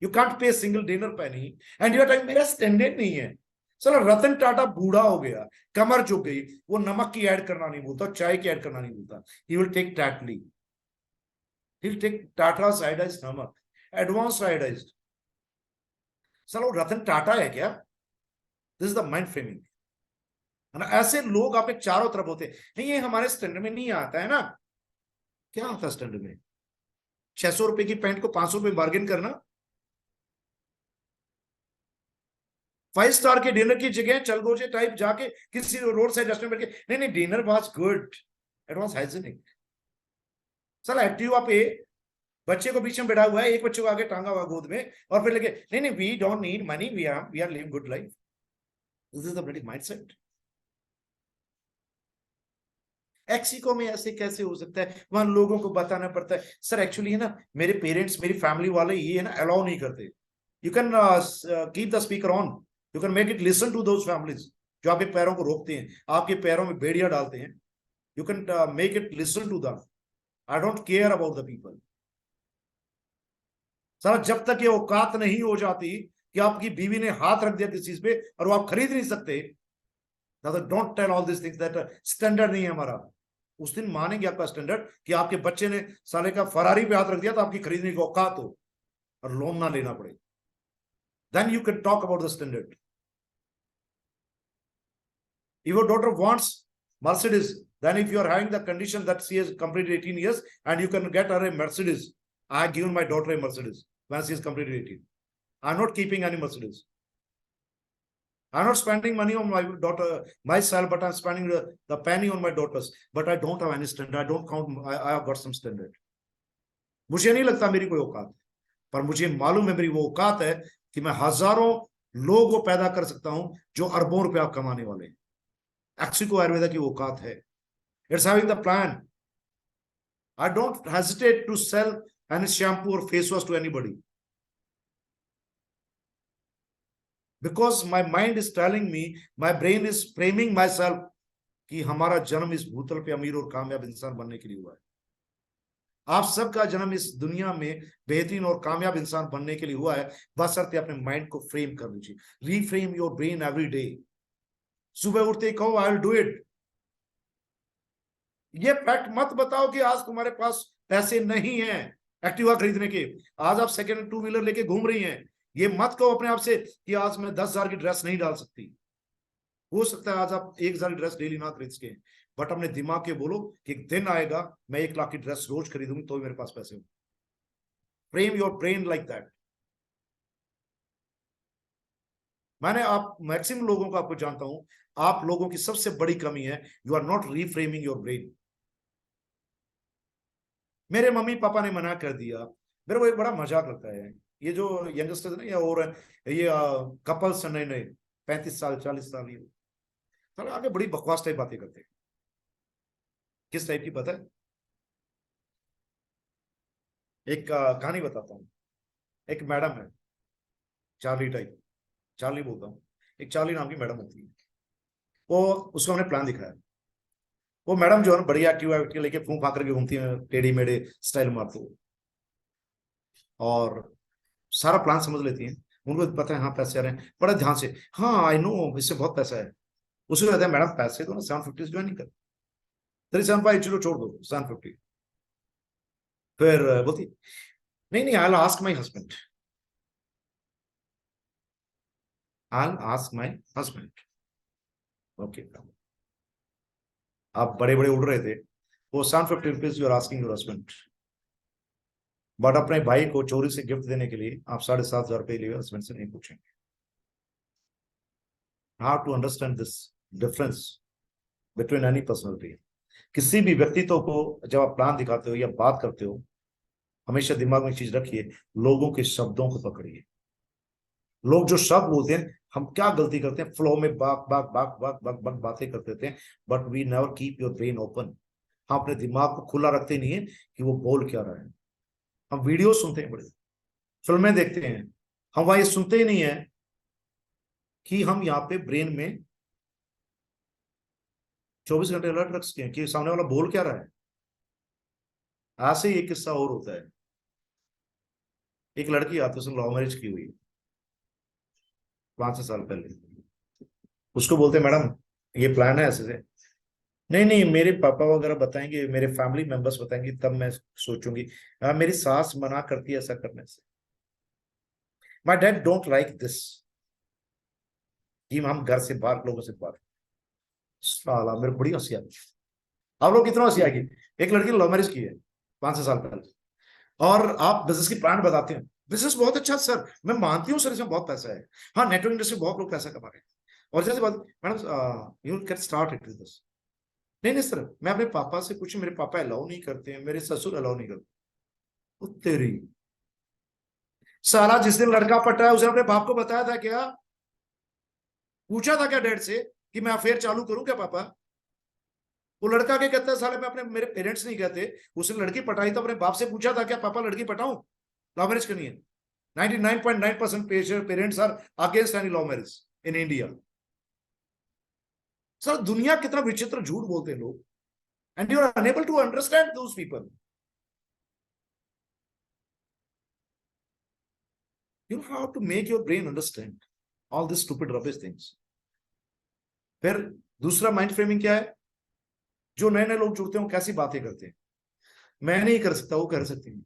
you can't pay single dinner पैनी एंड यूर टाइम, मेरा स्टैंडर्ड नहीं है। सर रतन टाटा बूढ़ा हो गया, कमर झुक गई, वो नमक की ऐड करना नहीं भूलता, चाय की ऐड करना नहीं भूलता, he will take Tetley, he will take Tata iodised namak, advance iodised. Sir वो रतन टाटा है क्या? This is the mind framing. ऐसे लोग आपके चारों तरफ होते हैं, ये हमारे स्टैंडर्ड में नहीं आता है ना। क्या आता है स्टैंडर्ड में? 600 रुपए की पैंट को 500 रुपए बार्गेन करना, 5 स्टार के डिनर की जगह चलगोजे टाइप जाके किसी रोड साइड रेस्टोरेंट में नहीं नहीं dinner was good, it was hygienic. Sir Activa पे बच्चे को बीच में बैठा हुआ है, एक बच्चे को आगे टांगा हुआ गोद में, और फिर लगे नहीं नहीं we don't need money, we are living good life. This is the British mindset. एक्सिको में ऐसे कैसे हो सकता है? वहां लोगों को बताना पड़ता है सर एक्चुअली है ना, मेरे पेरेंट्स मेरी फैमिली वाले ये है ना अलाउ नहीं करते। You can keep the speaker on, you can make it listen to those families जो आपके पैरों को रोकते हैं, आपके पैरों में बेड़ियां डालते हैं। You can make it listen to them. I don't care about the people. Sir जब तक ये औकात नहीं हो जाती कि आपकी बीवी ने हाथ रख दिया किसी चीज पे और वो आप खरीद नहीं सकते, don't tell all this things that standard नहीं है हमारा। उस दिन मानेंगे आपका स्टैंडर्ड कि आपके बच्चे ने साले का फरारी पे हाथ रख दिया तो आपकी खरीदने की औकात हो और लोन ना लेना पड़े, then you can talk about the standard. If your daughter wants Mercedes, then if you are having the condition that she has completed 18 years and you can get her a Mercedes, I have given my daughter a Mercedes when she has completed 18. I'm not keeping any Mercedes. I'm not spending money on my daughter myself, but I'm spending the penny on my daughters. But I don't have any standard. I don't count. I have got some standard. मुझे नहीं लगता मेरी कोई औकात है, पर मुझे मालूम है मेरी वो औकात है कि मैं हजारों लोगों को पैदा कर सकता हूं जो अरबों रुपया कमाने वाले हैं। एक्सिको आयुर्वेदा की औकात है। It's having the plan. I don't hesitate to sell any shampoo और face wash to anybody, because my mind is telling me, my brain is framing myself कि हमारा जन्म इस भूतल पे अमीर और कामयाब इंसान बनने के लिए हुआ है। आप सबका जन्म इस दुनिया में बेहतरीन और कामयाब इंसान बनने के लिए हुआ है, बशर्ते अपने माइंड को फ्रेम कर लीजिए। Reframe your brain every day. सुबह उठते ही कहो आई विल डू इट। ये फैक्ट मत बताओ कि आज तुम्हारे पास पैसे नहीं हैं एक्टिवा खरीदने के, आज आप सेकंड टू व्हीलर लेके घूम रही हैं। ये मत कहो अपने आप से कि आज मैं 10,000 की ड्रेस नहीं डाल सकती। हो सकता है आज आप 1,000 की ड्रेस डेली ना खरीद सके, बट अपने दिमाग के बोलो कि एक दिन आएगा मैं 1 लाख की ड्रेस रोज खरीदूंगी तो मेरे पास पैसे होंगे। Frame your brain like that. मैंने आप मैक्सिमम लोगों को आपको जानता हूं, आप लोगों की सबसे बड़ी कमी है you are not reframing your brain. मेरे मम्मी पापा ने मना कर दिया। मेरे को एक बड़ा मजाक लगता है, ये जो यंगस्टर्स है या और ये कपल्स नए नए 35 साल 40 साल ये तो आगे बड़ी बकवास टाइप बातें करते हैं। किस टाइप की पता है? एक कहानी बताता हूँ। एक मैडम है चार्ली टाइप, चार्ली बोलता हूँ, एक चार्ली नाम की मैडम होती है। वो उसको हमने प्लान दिखाया। वो मैडम जो है ना बढ़िया एक्टिव लेके फूंक फाक करके घूमती है, टेढ़ी मेढ़े स्टाइल मारते हुए, और सारा प्लान समझ लेती है। उनको पता है हाँ पैसे आ रहे हैं, बड़ा ध्यान से, हाँ आई नो इससे बहुत पैसा है। उसको कहते हैं मैडम पैसे दो ना, 750 ज्वाइन नहीं कर, 375 चलो छोड़ दो 750। फिर बोलती नहीं नहीं I will ask my husband, I will ask my husband. Okay, आप बड़े बड़े उड़ रहे थे, वो 750 rupees you are asking your husband, but अपने भाई को चोरी से गिफ्ट देने के लिए आप 7,500 रुपये लिए हस्बैंड से नहीं पूछेंगे। How to understand this difference between any personality. किसी भी व्यक्तित्व को जब आप प्लान दिखाते हो या बात करते हो, हमेशा दिमाग में चीज रखिए, लोगों के शब्दों को पकड़िए। लोग जो शब्द बोलते हैं, हम क्या गलती करते हैं, फ्लो में बाक बाक बाक बाक बाक बाक बातें करते थे, but we never keep your brain open. हम अपने दिमाग को खुला रखते नहीं है कि वो बोल क्या रहा है। हम वीडियो सुनते हैं, बड़े फिल्में देखते हैं, हम वहां ये सुनते ही नहीं है कि हम यहाँ पे ब्रेन में 24 घंटे अलर्ट रख सके कि सामने वाला बोल क्या रहा है। ऐसे ही एक किस्सा और होता है। एक लड़की आती है, उसने लव मैरिज की हुई है 5 साल पहले। उसको बोलते मैडम ये प्लान है ऐसे से, नहीं नहीं मेरे पापा वगैरह बताएंगे, मेरे फैमिली मेंबर्स बताएंगे तब मैं सोचूंगी, मेरी सास मना करती है ऐसा करने से, my dad don't like this कि हम घर से बाहर लोगों से बात। साला मेरे बड़ी हंसी आ गई। आप लोग कितना हंसी आएगी। एक लड़की लव मैरिज की है 5 छह साल पहले, और आप बिजनेस की प्लान बताते हैं, बिजनेस बहुत अच्छा सर, मैं मानती हूँ सर इसमें बहुत पैसा है, हाँ नेटवर्क इंडस्ट्री बहुत लोग पैसा कमा रहे हैं, और जैसे बात madam you can start it with this. नहीं नहीं सर मैं अपने पापा से पूछूं, मेरे पापा अलाउ नहीं करते हैं, मेरे ससुर अलाउ नहीं करते। तो तेरी साला जिस दिन लड़का पटा है उसने अपने बाप को बताया था क्या? पूछा था क्या डैड से कि मैं अफेयर चालू करूं क्या पापा? वो लड़का क्या कहता है, साले मैं अपने, मेरे पेरेंट्स नहीं कहते, उसने लड़की पटाई तो अपने बाप से पूछा था क्या पापा लड़की पटाऊं, लव मैरिज करनी है? 99.9% parents are against any love marriage in India. Sir दुनिया कितना विचित्र झूठ बोलते हैं लोग, and you are unable to understand those people. You have to make your brain understand all these stupid rubbish things. फिर दूसरा माइंड फ्रेमिंग क्या है? जो नए नए लोग जुड़ते हैं वो कैसी बातें करते हैं, मैं नहीं कर सकता, वो कर सकते हैं.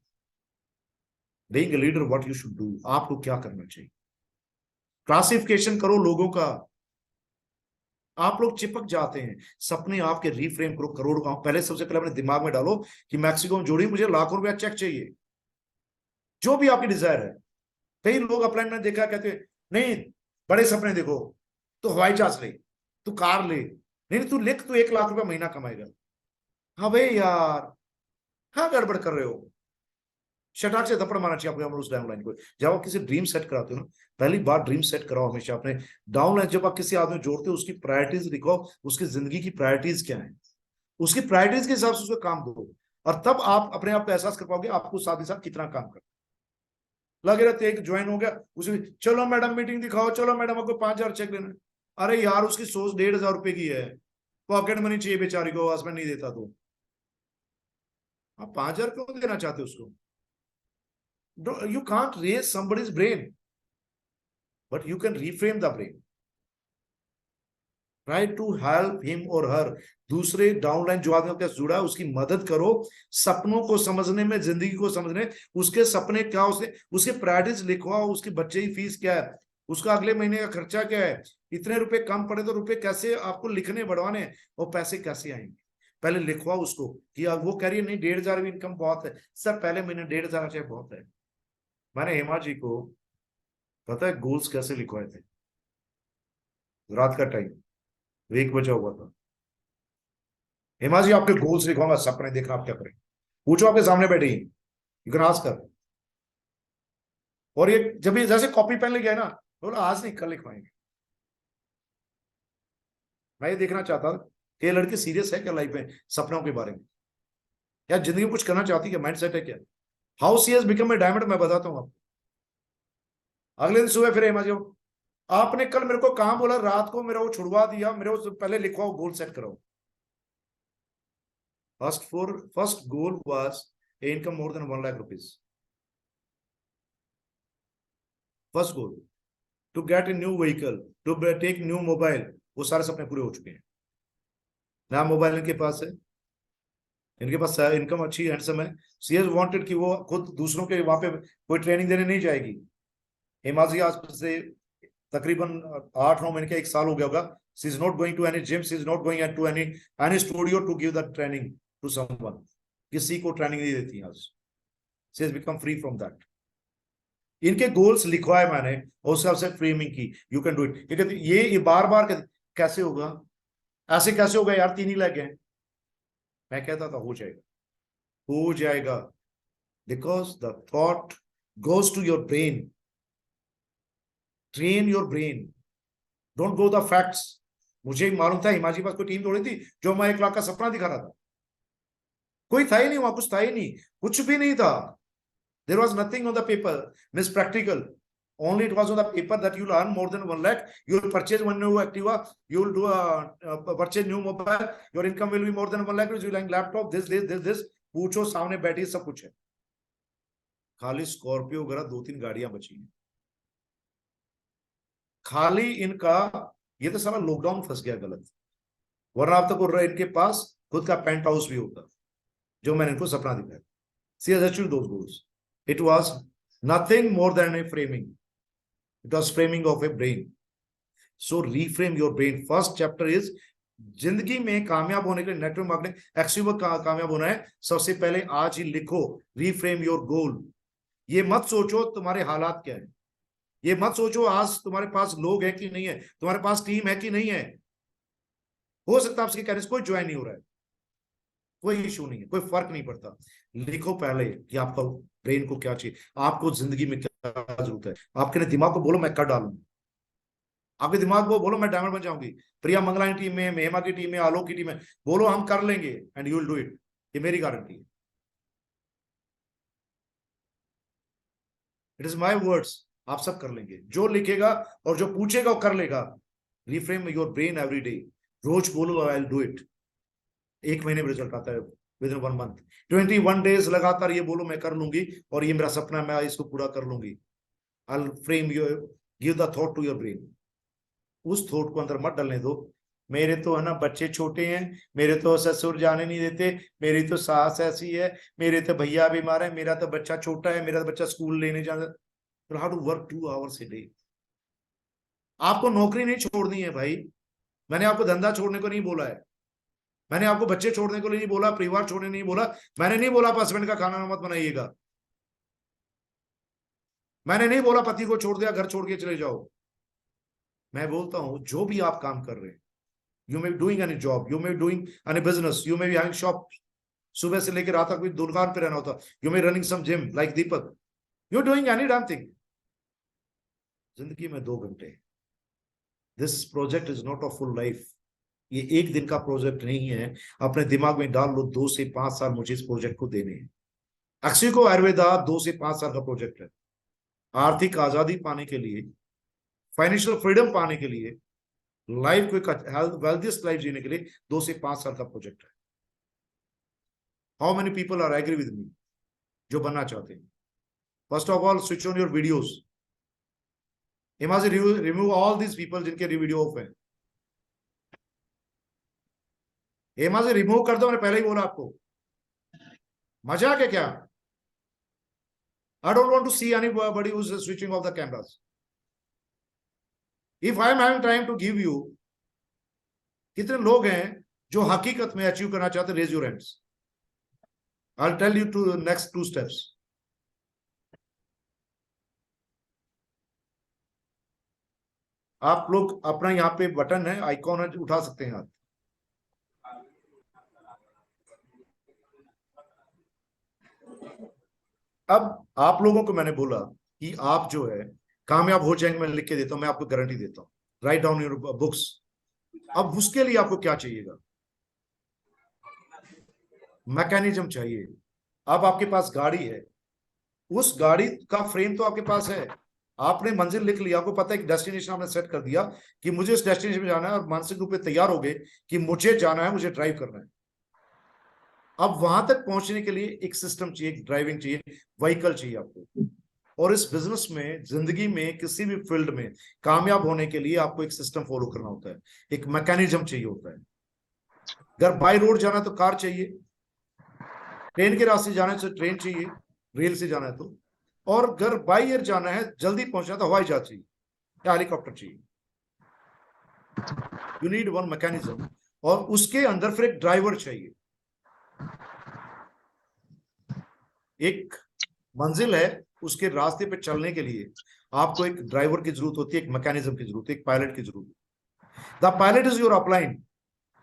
Being a leader, what you should do, आपको क्या करना चाहिए. क्लासिफिकेशन करो लोगों का. आप लोग चिपक जाते हैं, सपने आपके रीफ्रेम करो. करोड़ों का पहले, सबसे पहले अपने दिमाग में डालो कि मैक्सिको में जोड़ी, मुझे लाखों रुपया चेक चाहिए, जो भी आपकी डिजायर है. कई लोग अपने देखा कहते हैं नहीं बड़े सपने देखो, तो हवाई जहाज ले, तू कार ले, नहीं तू लिख, तू 1 लाख रुपया महीना कमाएगा. हाँ भाई यार, हाँ गड़बड़ कर रहे हो. शटाक से थप्पड़ मारना चाहिए आपको उस डाउनलाइन को. जब आप किसी ड्रीम सेट कराते हो ना, पहली बार ड्रीम सेट कराओ हमेशा अपने डाउनलाइन. जब आप किसी आदमी जोड़ते हो, उसकी प्रायोरिटीज लिखो, उसकी जिंदगी की प्रायोरिटीज क्या है, उसकी प्रायोरिटीज के हिसाब से उसको काम दो, और तब आप अपने आप को एहसास कर पाओगे आपको साथ ही साथ कितना काम कर. लगे रहते एक ज्वाइन हो गया, उसे चलो मैडम मीटिंग दिखाओ, चलो मैडम आपको 5,000 चेक देना. अरे यार उसकी सोच 1,500 रुपए की है, पॉकेट मनी चाहिए बेचारी को, हस्बैंड नहीं देता, तो आप 5,000 क्यों देना चाहते हो उसको? You can't raise somebody's brain, but you can reframe the brain. Try to help him or her. दूसरे डाउनलाइन जो आदमी के साथ जुड़ा है उसकी मदद करो, सपनों को समझने में, जिंदगी को समझने. उसके सपने क्या, उसके प्रायोरिटीज लिखवाओ. उसके बच्चे की फीस क्या है, उसका अगले महीने का खर्चा क्या है, इतने रुपए कम पड़े तो रुपए कैसे आपको लिखने बढ़वाने, और पैसे कैसे आएंगे. पहले लिखवाओ उसको कि वो कह रही है नहीं 1,500 इनकम बहुत है. सर पहले महीने 1,500 चाहिए बहुत है. मैंने हेमा जी को पता है गोल्स कैसे लिखवाए थे? रात का टाइम 1 बजा हुआ था. हेमा जी आपके गोल्स लिखवाऊंगा, सपने देखना, आप क्या करें, पूछो, आपके सामने बैठी, यू कैन आस्क कर. और ये जब ये जैसे कॉपी पेन लेके आए ना, बोला आज नहीं कल लिखवाएंगे. मैं ये देखना चाहता कि ये लड़की सीरियस है क्या लाइफ में, सपनों के बारे में, या जिंदगी में कुछ करना चाहती है, क्या माइंड सेट है क्या. How she has become a diamond मैं बताता हूं आपको. अगले दिन सुबह फिर हेमा जी, आपने कल मेरे को कहां बोला, रात को मेरा वो छुड़वा दिया, मेरे को पहले लिखवाओ, गोल सेट कराओ. First goal was income more than 1 lakh rupees. First goal to get a new vehicle, to take new mobile. वो सारे सपने पूरे हो चुके हैं. नया मोबाइल इनके पास है, इनके पास इनकम अच्छी हैंडसम है. सी हैज वांटेड कि वो खुद दूसरों के वहां पे कोई ट्रेनिंग देने नहीं जाएगी. हेमा जी आज से तकरीबन 8-9 महीने का 1 साल हो गया होगा. She is not going to any gym, she is not going to any studio to give the training to someone. किसी को ट्रेनिंग नहीं देती आज. She has become free from that. इनके गोल्स लिखवाए मैंने और उसके सबसे फ्रेमिंग की. You can do it. ये बार बार कैसे होगा, ऐसे कैसे होगा यार, 3 ही लाख हैं. मैं कहता था हो जाएगा, हो जाएगा, because the thought goes to your brain. Train your brain, don't go the facts. मुझे मालूम था हिमाचल पास कोई टीम तोड़ी थी जो मैं 1 लाख का सपना दिखा रहा था. कोई था ही नहीं वहां, कुछ था ही नहीं, कुछ भी नहीं था. There was nothing on the paper, Miss Practical. Only it was on the paper that you'll earn more than 1 lakh. You'll purchase one new Activa. You'll do purchase new mobile. Your income will be more than 1 lakh. You'll like laptop. This. पूछो सामने बैठी सब कुछ है. खाली Scorpio वगैरह 2-3 गाड़ियां बची हैं. खाली इनका ये तो सारा लॉकडाउन फंस गया गलत. वरना अब तक इनके पास खुद का पेंट हाउस भी होता जो मैंने इनको सपना दिखाया. See has achieved those goals. It was nothing more than a framing. It was framing of a brain. So reframe your brain. First chapter is जिंदगी में कामयाब होने के लिए नेटवर्क मार्केटिंग एक्टिव कामयाब होना है. सबसे पहले आज ही लिखो reframe your goal. ये मत सोचो तुम्हारे हालात क्या है, ये मत सोचो आज तुम्हारे पास लोग है कि नहीं है, तुम्हारे पास टीम है कि नहीं है. हो सकता है आपके कहने से कोई ज्वाइन नहीं हो रहा है, कोई इशू नहीं है, कोई फर्क नहीं पड़ता. लिखो पहले कि आपका ब्रेन को क्या चाहिए, आपको जिंदगी में क्या जरूरत है. आपके दिमाग को बोलो मैं कर डालूंगा, आपके दिमाग को बोलो मैं डायमंड बन जाऊंगी. प्रिया मंगला की टीम में, महिमा की टीम में, आलोक की टीम में, बोलो हम कर लेंगे and you will do it. ये मेरी गारंटी है. It is my words. आप सब कर लेंगे. जो लिखेगा और जो पूछेगा वो कर लेगा. Reframe your brain every day. रोज बोलो आई विल डू इट. 1 महीने में रिजल्ट आता है, विद इन 1 मंथ. 21 डेज लगातार ये बोलो मैं कर लूंगी और ये मेरा सपना, मैं इसको पूरा कर लूंगी. I'll frame your, give the thought to your brain. उस थॉट को अंदर मत डालने दो, मेरे तो है ना बच्चे छोटे हैं, मेरे तो ससुर जाने नहीं देते, मेरी तो सास ऐसी है, मेरे तो भैया बीमार है, मेरा तो बच्चा छोटा है, मेरा तो बच्चा स्कूल लेने जाता है. You have to work 2 hours a day. आपको नौकरी नहीं छोड़नी है भाई, मैंने आपको धंधा छोड़ने को नहीं बोला है, मैंने आपको बच्चे छोड़ने को नहीं बोला, परिवार छोड़ने नहीं बोला, मैंने नहीं बोला हस्बैंड का खाना मत बनाइएगा, मैंने नहीं बोला पति को छोड़ दिया घर छोड़ के चले जाओ. मैं बोलता हूं जो भी आप काम कर रहे हैं, you may be doing any job, you may be doing any business, you may be having shop, सुबह से लेकर रात तक कोई दुकान पे रहना होता, you may running some gym like Deepak, you doing any damn thing. जिंदगी में 2 घंटे. This project is not a full life. ये एक दिन का प्रोजेक्ट नहीं है. अपने दिमाग में डाल लो 2 से 5 साल मुझे इस प्रोजेक्ट को देने हैं. अक्षय को आयुर्वेदा 2 से 5 साल का प्रोजेक्ट है. आर्थिक आजादी पाने के लिए, फाइनेंशियल फ्रीडम पाने के लिए, लाइफ को एक वेल्थिएस्ट लाइफ जीने के लिए 2 से 5 साल का प्रोजेक्ट है. How many people are agree with me जो बनना चाहते हैं? First of all switch on your videos. Hemaji remove all these people जिनके वीडियो ऑफ है. हिमाजी रिमूव कर दो, मैंने पहले ही बोला आपको. मजाक है क्या? I don't want to see anybody who's switching off the cameras. If I am having time to give you, कितने लोग हैं जो हकीकत में अचीव करना चाहते हैं? Raise your hands. I'll tell you to next 2 steps. आप लोग अपना यहाँ पे बटन है, आइकॉन है, उठा सकते हैं हाथ. अब आप लोगों को मैंने बोला कि आप जो है कामयाब हो जाएंगे, मैं लिख के देता हूं, मैं आपको गारंटी देता हूं. Write down your books. अब उसके लिए आपको क्या चाहिएगा? मैकेनिज्म चाहिए. अब आपके पास गाड़ी है, उस गाड़ी का फ्रेम तो आपके पास है, आपने मंजिल लिख लिया, आपको पता है कि डेस्टिनेशन आपने सेट कर दिया कि मुझे इस डेस्टिनेशन में जाना है, और मानसिक रूप से तैयार हो गए कि मुझे जाना है, मुझे ड्राइव करना है. अब वहां तक पहुंचने के लिए एक सिस्टम चाहिए, एक ड्राइविंग चाहिए, व्हीकल चाहिए आपको. और इस बिजनेस में, जिंदगी में, किसी भी फील्ड में कामयाब होने के लिए आपको एक सिस्टम फॉलो करना होता है, एक मैकेनिज्म चाहिए होता है. अगर बाय रोड जाना है तो कार चाहिए, ट्रेन के रास्ते जाना है तो ट्रेन चाहिए, रेल से जाना है तो, और अगर बाय एयर जाना है, जल्दी पहुंचना तो हवाई जहाज चाहिए या हेलीकॉप्टर चाहिए. You need one mechanism. और उसके अंदर फिर एक ड्राइवर चाहिए. एक मंजिल है, उसके रास्ते पे चलने के लिए आपको एक ड्राइवर की जरूरत होती है, एक मैकेनिज्म की जरूरत है, एक पायलट की जरूरत है. The pilot is your upline,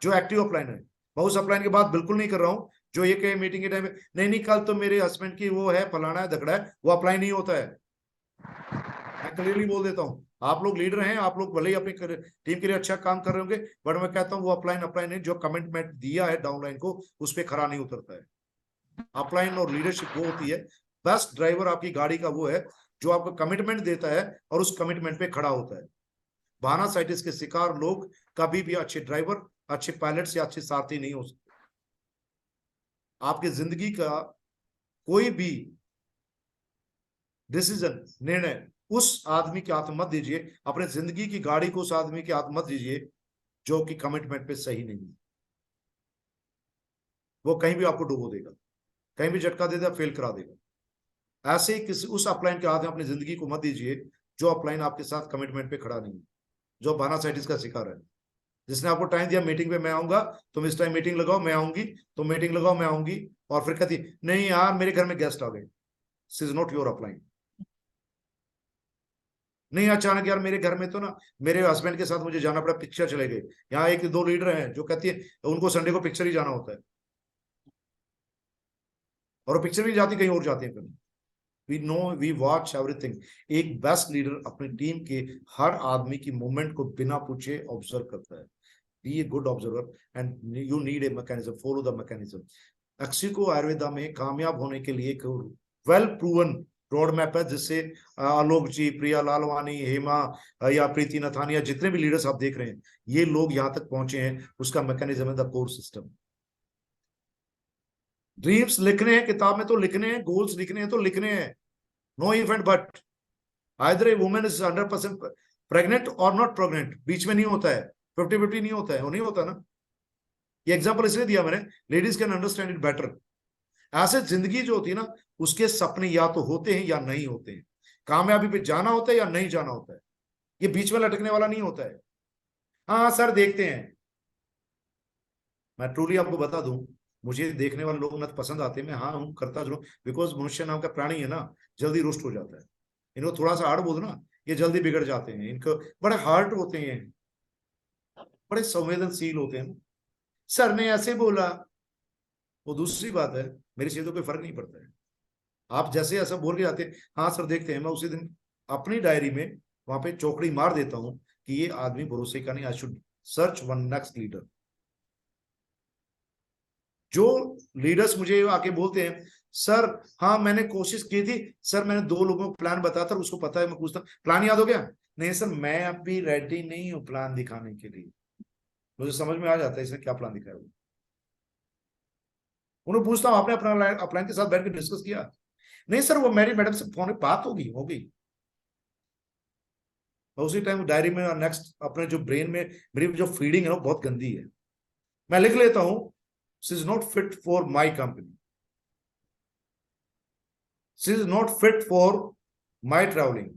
जो एक्टिव अपलाइन है. मैं उस अपलाइन की बात बिल्कुल नहीं कर रहा हूं जो ये कहे मीटिंग के टाइम में नहीं कल तो मेरे हस्बैंड की वो है, फलाना है, झगड़ा है. वो अपलाइन नहीं होता है. मैं क्लियरली बोल देता हूं. आप लोग लीडर हैं, आप लोग भले ही अपनी टीम के लिए अच्छा काम कर रहे होंगे, बट मैं कहता हूं वो अपलाइन है, जो कमिटमेंट दिया है डाउनलाइन को, उस पर खरा नहीं उतरता है. अपलाइन और लीडरशिप वो होती है, बेस्ट ड्राइवर आपकी गाड़ी का वो है जो आपको कमिटमेंट देता है और उस कमिटमेंट पे खड़ा होता है. बानासाइटिस के शिकार लोग कभी भी अच्छे ड्राइवर, अच्छे पायलट या अच्छे साथी नहीं हो सकते. आपकी जिंदगी का कोई भी डिसीजन, निर्णय उस आदमी के हाथ मत दीजिए, अपने जिंदगी की गाड़ी को उस आदमी के हाथ मत दीजिए जो कि कमिटमेंट पे सही नहीं है. वो कहीं भी आपको डुबो देगा, कहीं भी झटका दे देगा, फेल करा देगा. ऐसे ही किसी उस अपलाइन के हाथ में अपनी जिंदगी को मत दीजिए जो अपलाइन आपके साथ कमिटमेंट पे खड़ा नहीं है, जो बानासाइटिस का शिकार है, जिसने आपको टाइम दिया मीटिंग पे मैं आऊंगा, तुम इस टाइम मीटिंग लगाओ मैं आऊंगी, तुम मीटिंग लगाओ मैं आऊंगी, और फिर कहती नहीं यार मेरे घर में गेस्ट आ गए. This is not your upline. नहीं अचानक यार मेरे घर में तो ना मेरे हस्बैंड के साथ मुझे जाना पड़ा, पिक्चर चले गए. यहाँ 1-2 लीडर हैं जो कहती है उनको संडे को पिक्चर ही जाना होता है, और पिक्चर भी जाती कहीं और जाती है. फिर we know, we watch everything. एक बेस्ट लीडर अपनी टीम के हर आदमी की मूवमेंट को बिना पूछे ऑब्जर्व करता है. Be a good observer and you need a mechanism, follow the mechanism. Akshay को आयुर्वेदा में कामयाब होने के लिए एक वेल प्रूवन रोड मैप है, जिससे आलोक जी, प्रिया लालवानी, हेमा या प्रीति नथानिया, जितने भी लीडर्स आप देख रहे हैं, ये लोग यहाँ तक पहुंचे हैं. उसका मैकेनिज्म है द कोर सिस्टम. ड्रीम्स लिखने हैं किताब में तो लिखने हैं, गोल्स लिखने हैं तो लिखने हैं, know if and but. Either A women is 100% pregnant और नॉट प्रेग्नेंट, बीच में नहीं होता है, 50-50 नहीं होता है, वो नहीं होता ना। ये एग्जांपल इसलिए दिया मैंने, ladies can understand it better. ऐसे जिंदगी जो होती है ना, उसके सपने या तो होते हैं या नहीं होते हैं, कामयाबी पे जाना होता है या नहीं जाना होता है, ये बीच में लटकने वाला नहीं होता है। हाँ सर देखते हैं, मैं ट्रूली आपको बता दूं, मुझे देखने वाले लोग ना पसंद आते हैं, मैं हाँ हूँ करता जरूर, बिकॉज मनुष्य नाम का प्राणी है ना, जल्दी रुष्ट हो जाता है। इनको थोड़ा सा हार्ड बोल दो ना, ये जल्दी बिगड़ जाते हैं, इनको बड़े हार्ट होते हैं, बड़े संवेदनशील होते हैं। सर ने ऐसे बोला, वो दूसरी बात है, मेरी चीजों कोई फर्क नहीं पड़ता है। आप जैसे ऐसा बोल के जाते हैं, हाँ सर देखते हैं, मैं उसी दिन अपनी डायरी में वहां पे चौकड़ी मार देता हूं कि ये आदमी भरोसे का नहीं, I should search one next leader. जो लीडर्स मुझे आके बोलते हैं सर हाँ मैंने कोशिश की थी सर, मैंने 2 लोगों को प्लान बताया था, उसको पता है, मैं पूछता प्लान याद हो गया, नहीं सर मैं अभी रेडी नहीं हूँ प्लान दिखाने के लिए। मुझे समझ में आ जाता है इसने क्या प्लान दिखाया। उन्हें पूछता हूँ आपने अपना अपलाइन के साथ बैठ के डिस्कस किया, नहीं सर वो मेरी मैडम से फोन पे बात होगी। उसी टाइम डायरी में नेक्स्ट अपने जो ब्रेन में मेरी जो फीडिंग है ना बहुत गंदी है, मैं लिख लेता हूं she is not fit for my company, she is not fit for my travelling,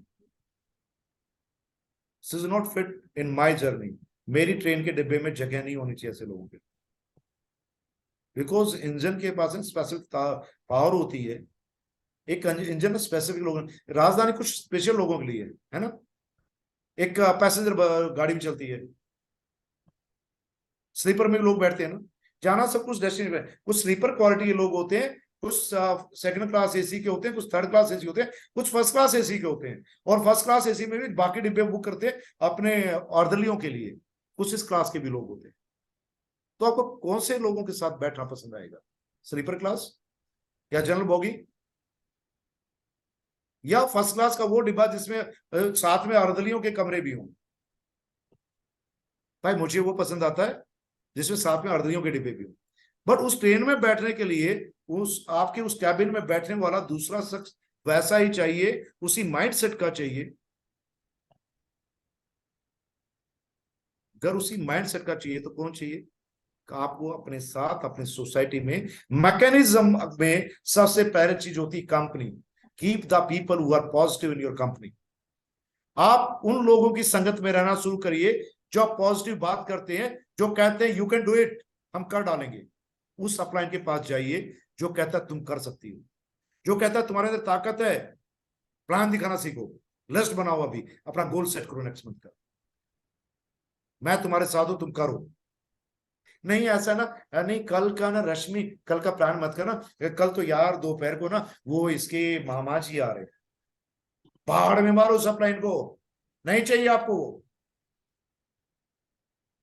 she is not fit in my journey. मेरी ट्रेन के डिब्बे में जगह नहीं होनी चाहिए ऐसे लोगों के, बिकॉज इंजन के पास स्पेसिफिक पावर होती है। एक इंजन स्पेसिफिक लोगों, राजधानी कुछ स्पेशल लोगों के लिए है ना, एक पैसेंजर गाड़ी भी चलती है, स्लीपर में लोग बैठते हैं ना, जाना सब कुछ डेस्टिनेशन है। कुछ स्लीपर क्वालिटी के लोग होते हैं, कुछ सेकंड क्लास एसी के होते हैं, कुछ थर्ड क्लास एसी होते हैं, कुछ फर्स्ट क्लास एसी के होते हैं, और फर्स्ट क्लास एसी में भी बाकी डिब्बे बुक करते हैं अपने अर्दलियों के लिए, कुछ इस क्लास के भी लोग होते हैं। तो आपको कौन से लोगों के साथ बैठना पसंद आएगा, स्लीपर क्लास या जनरल बोगी, या फर्स्ट क्लास का वो डिब्बा जिसमें साथ में अर्दलियों के कमरे भी हों? भाई मुझे वो पसंद आता है जिसमें साथ में अर्दलियों के डिब्बे भी हों। बट उस ट्रेन में बैठने के लिए उस आपके उस कैबिन में बैठने वाला दूसरा शख्स वैसा ही चाहिए, उसी माइंडसेट का चाहिए। अगर उसी माइंडसेट का चाहिए तो कौन चाहिए? आपको अपने साथ अपने सोसाइटी में मैकेनिज्म में सबसे पहले चीज होती company. Keep the people who are positive in your company. आप उन लोगों की संगत में रहना शुरू करिए जो पॉजिटिव बात करते हैं, जो कहते हैं यू कैन डू इट, हम कर डालेंगे। उस अपलाइन के पास जाइए जो कहता है तुम कर सकती हो, जो कहता है तुम्हारे अंदर ताकत है, प्लान दिखाना सीखो, लिस्ट बनाओ, अभी अपना गोल सेट करो नेक्स्ट मंथ का, मैं तुम्हारे साथ हूं, तुम करो। नहीं ऐसा ना, नहीं कल का ना रश्मि कल का प्लान मत करना, कल तो यार दोपहर को ना वो इसके मामा जी आ रहे, पहाड़ में मारो उस अपलाइन को, नहीं चाहिए आपको।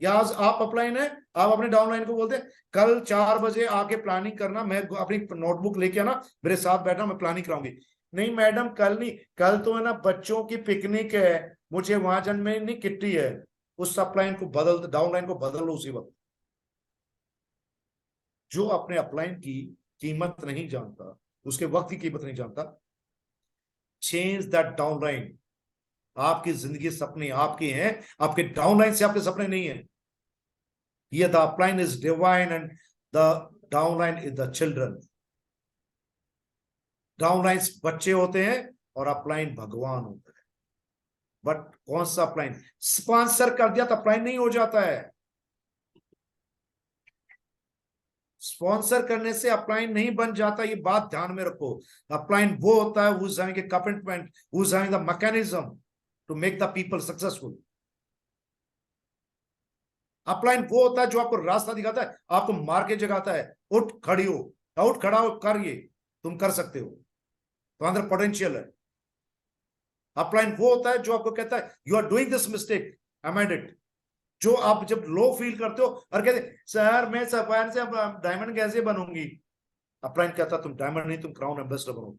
या आप अपलाइन है, आप अपने डाउनलाइन को बोलते कल 4 बजे आके प्लानिंग करना, मैं अपनी नोटबुक लेके आना, मेरे साथ बैठना, मैं प्लानिंग कराऊंगी। नहीं मैडम कल नहीं, कल तो है ना बच्चों की पिकनिक है, मुझे वहां जाने नहीं, किट्टी है। उस अपलाइन को बदल, डाउनलाइन को बदल लो उसी वक्त। जो अपने अपलाइन की कीमत नहीं जानता, उसके वक्त की कीमत नहीं जानता, चेंज दैट डाउनलाइन। आपकी जिंदगी सपने आपके हैं, आपके डाउनलाइन से आपके सपने नहीं है। ये the upline is divine and the downline is the children. Downline बच्चे होते हैं और अपलाइन भगवान होता है। बट कौन सा अपलाइन स्पॉन्सर कर दिया तो अपलाइन नहीं हो जाता है। स्पॉन्सर करने से अपलाइन नहीं बन जाता, ये बात ध्यान में रखो। अपलाइन वो होता है who's having a commitment, who's having the mechanism to make the people successful। Upline वो होता है जो आपको रास्ता दिखाता है, आपको मार के जगाता है, उठ खड़ी हो, उठ खड़ा हो, कर, ये तुम कर सकते हो, तो अंदर पोटेंशियल है। अपलाइन वो होता है जो आपको कहता है you are doing this mistake, amend it. जो आप जब लो फील करते हो और कहते सर मैं सफायर से डायमंड कैसे बनूंगी, अपलाइन कहता तुम डायमंड नहीं, तुम क्राउन एम्बेसडर बनो,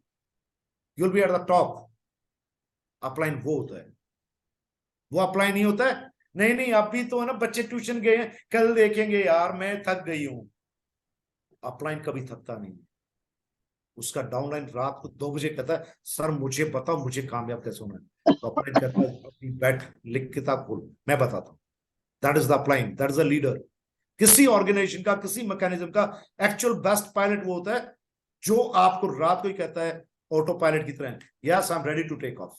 you will be at the top. Upline वो होता है। वो अपलाइन नहीं होता है नहीं नहीं अभी तो है ना बच्चे ट्यूशन गए हैं, कल देखेंगे यार मैं थक गई हूं। अपलाइन कभी थकता नहीं, उसका डाउनलाइन रात को 2 बजे कहता है सर मुझे बताओ मुझे कामयाब कैसे होना है, तो अपलाइन कहता है अपनी बैठ लिख किताब खोल मैं बताता हूँ। That is the upline, that is the leader. किसी ऑर्गेनाइजेशन का, किसी मैकेनिज्म का एक्चुअल बेस्ट पायलट वो होता है जो आपको रात को ही कहता है ऑटो पायलट की तरह, yes I am ready to take off,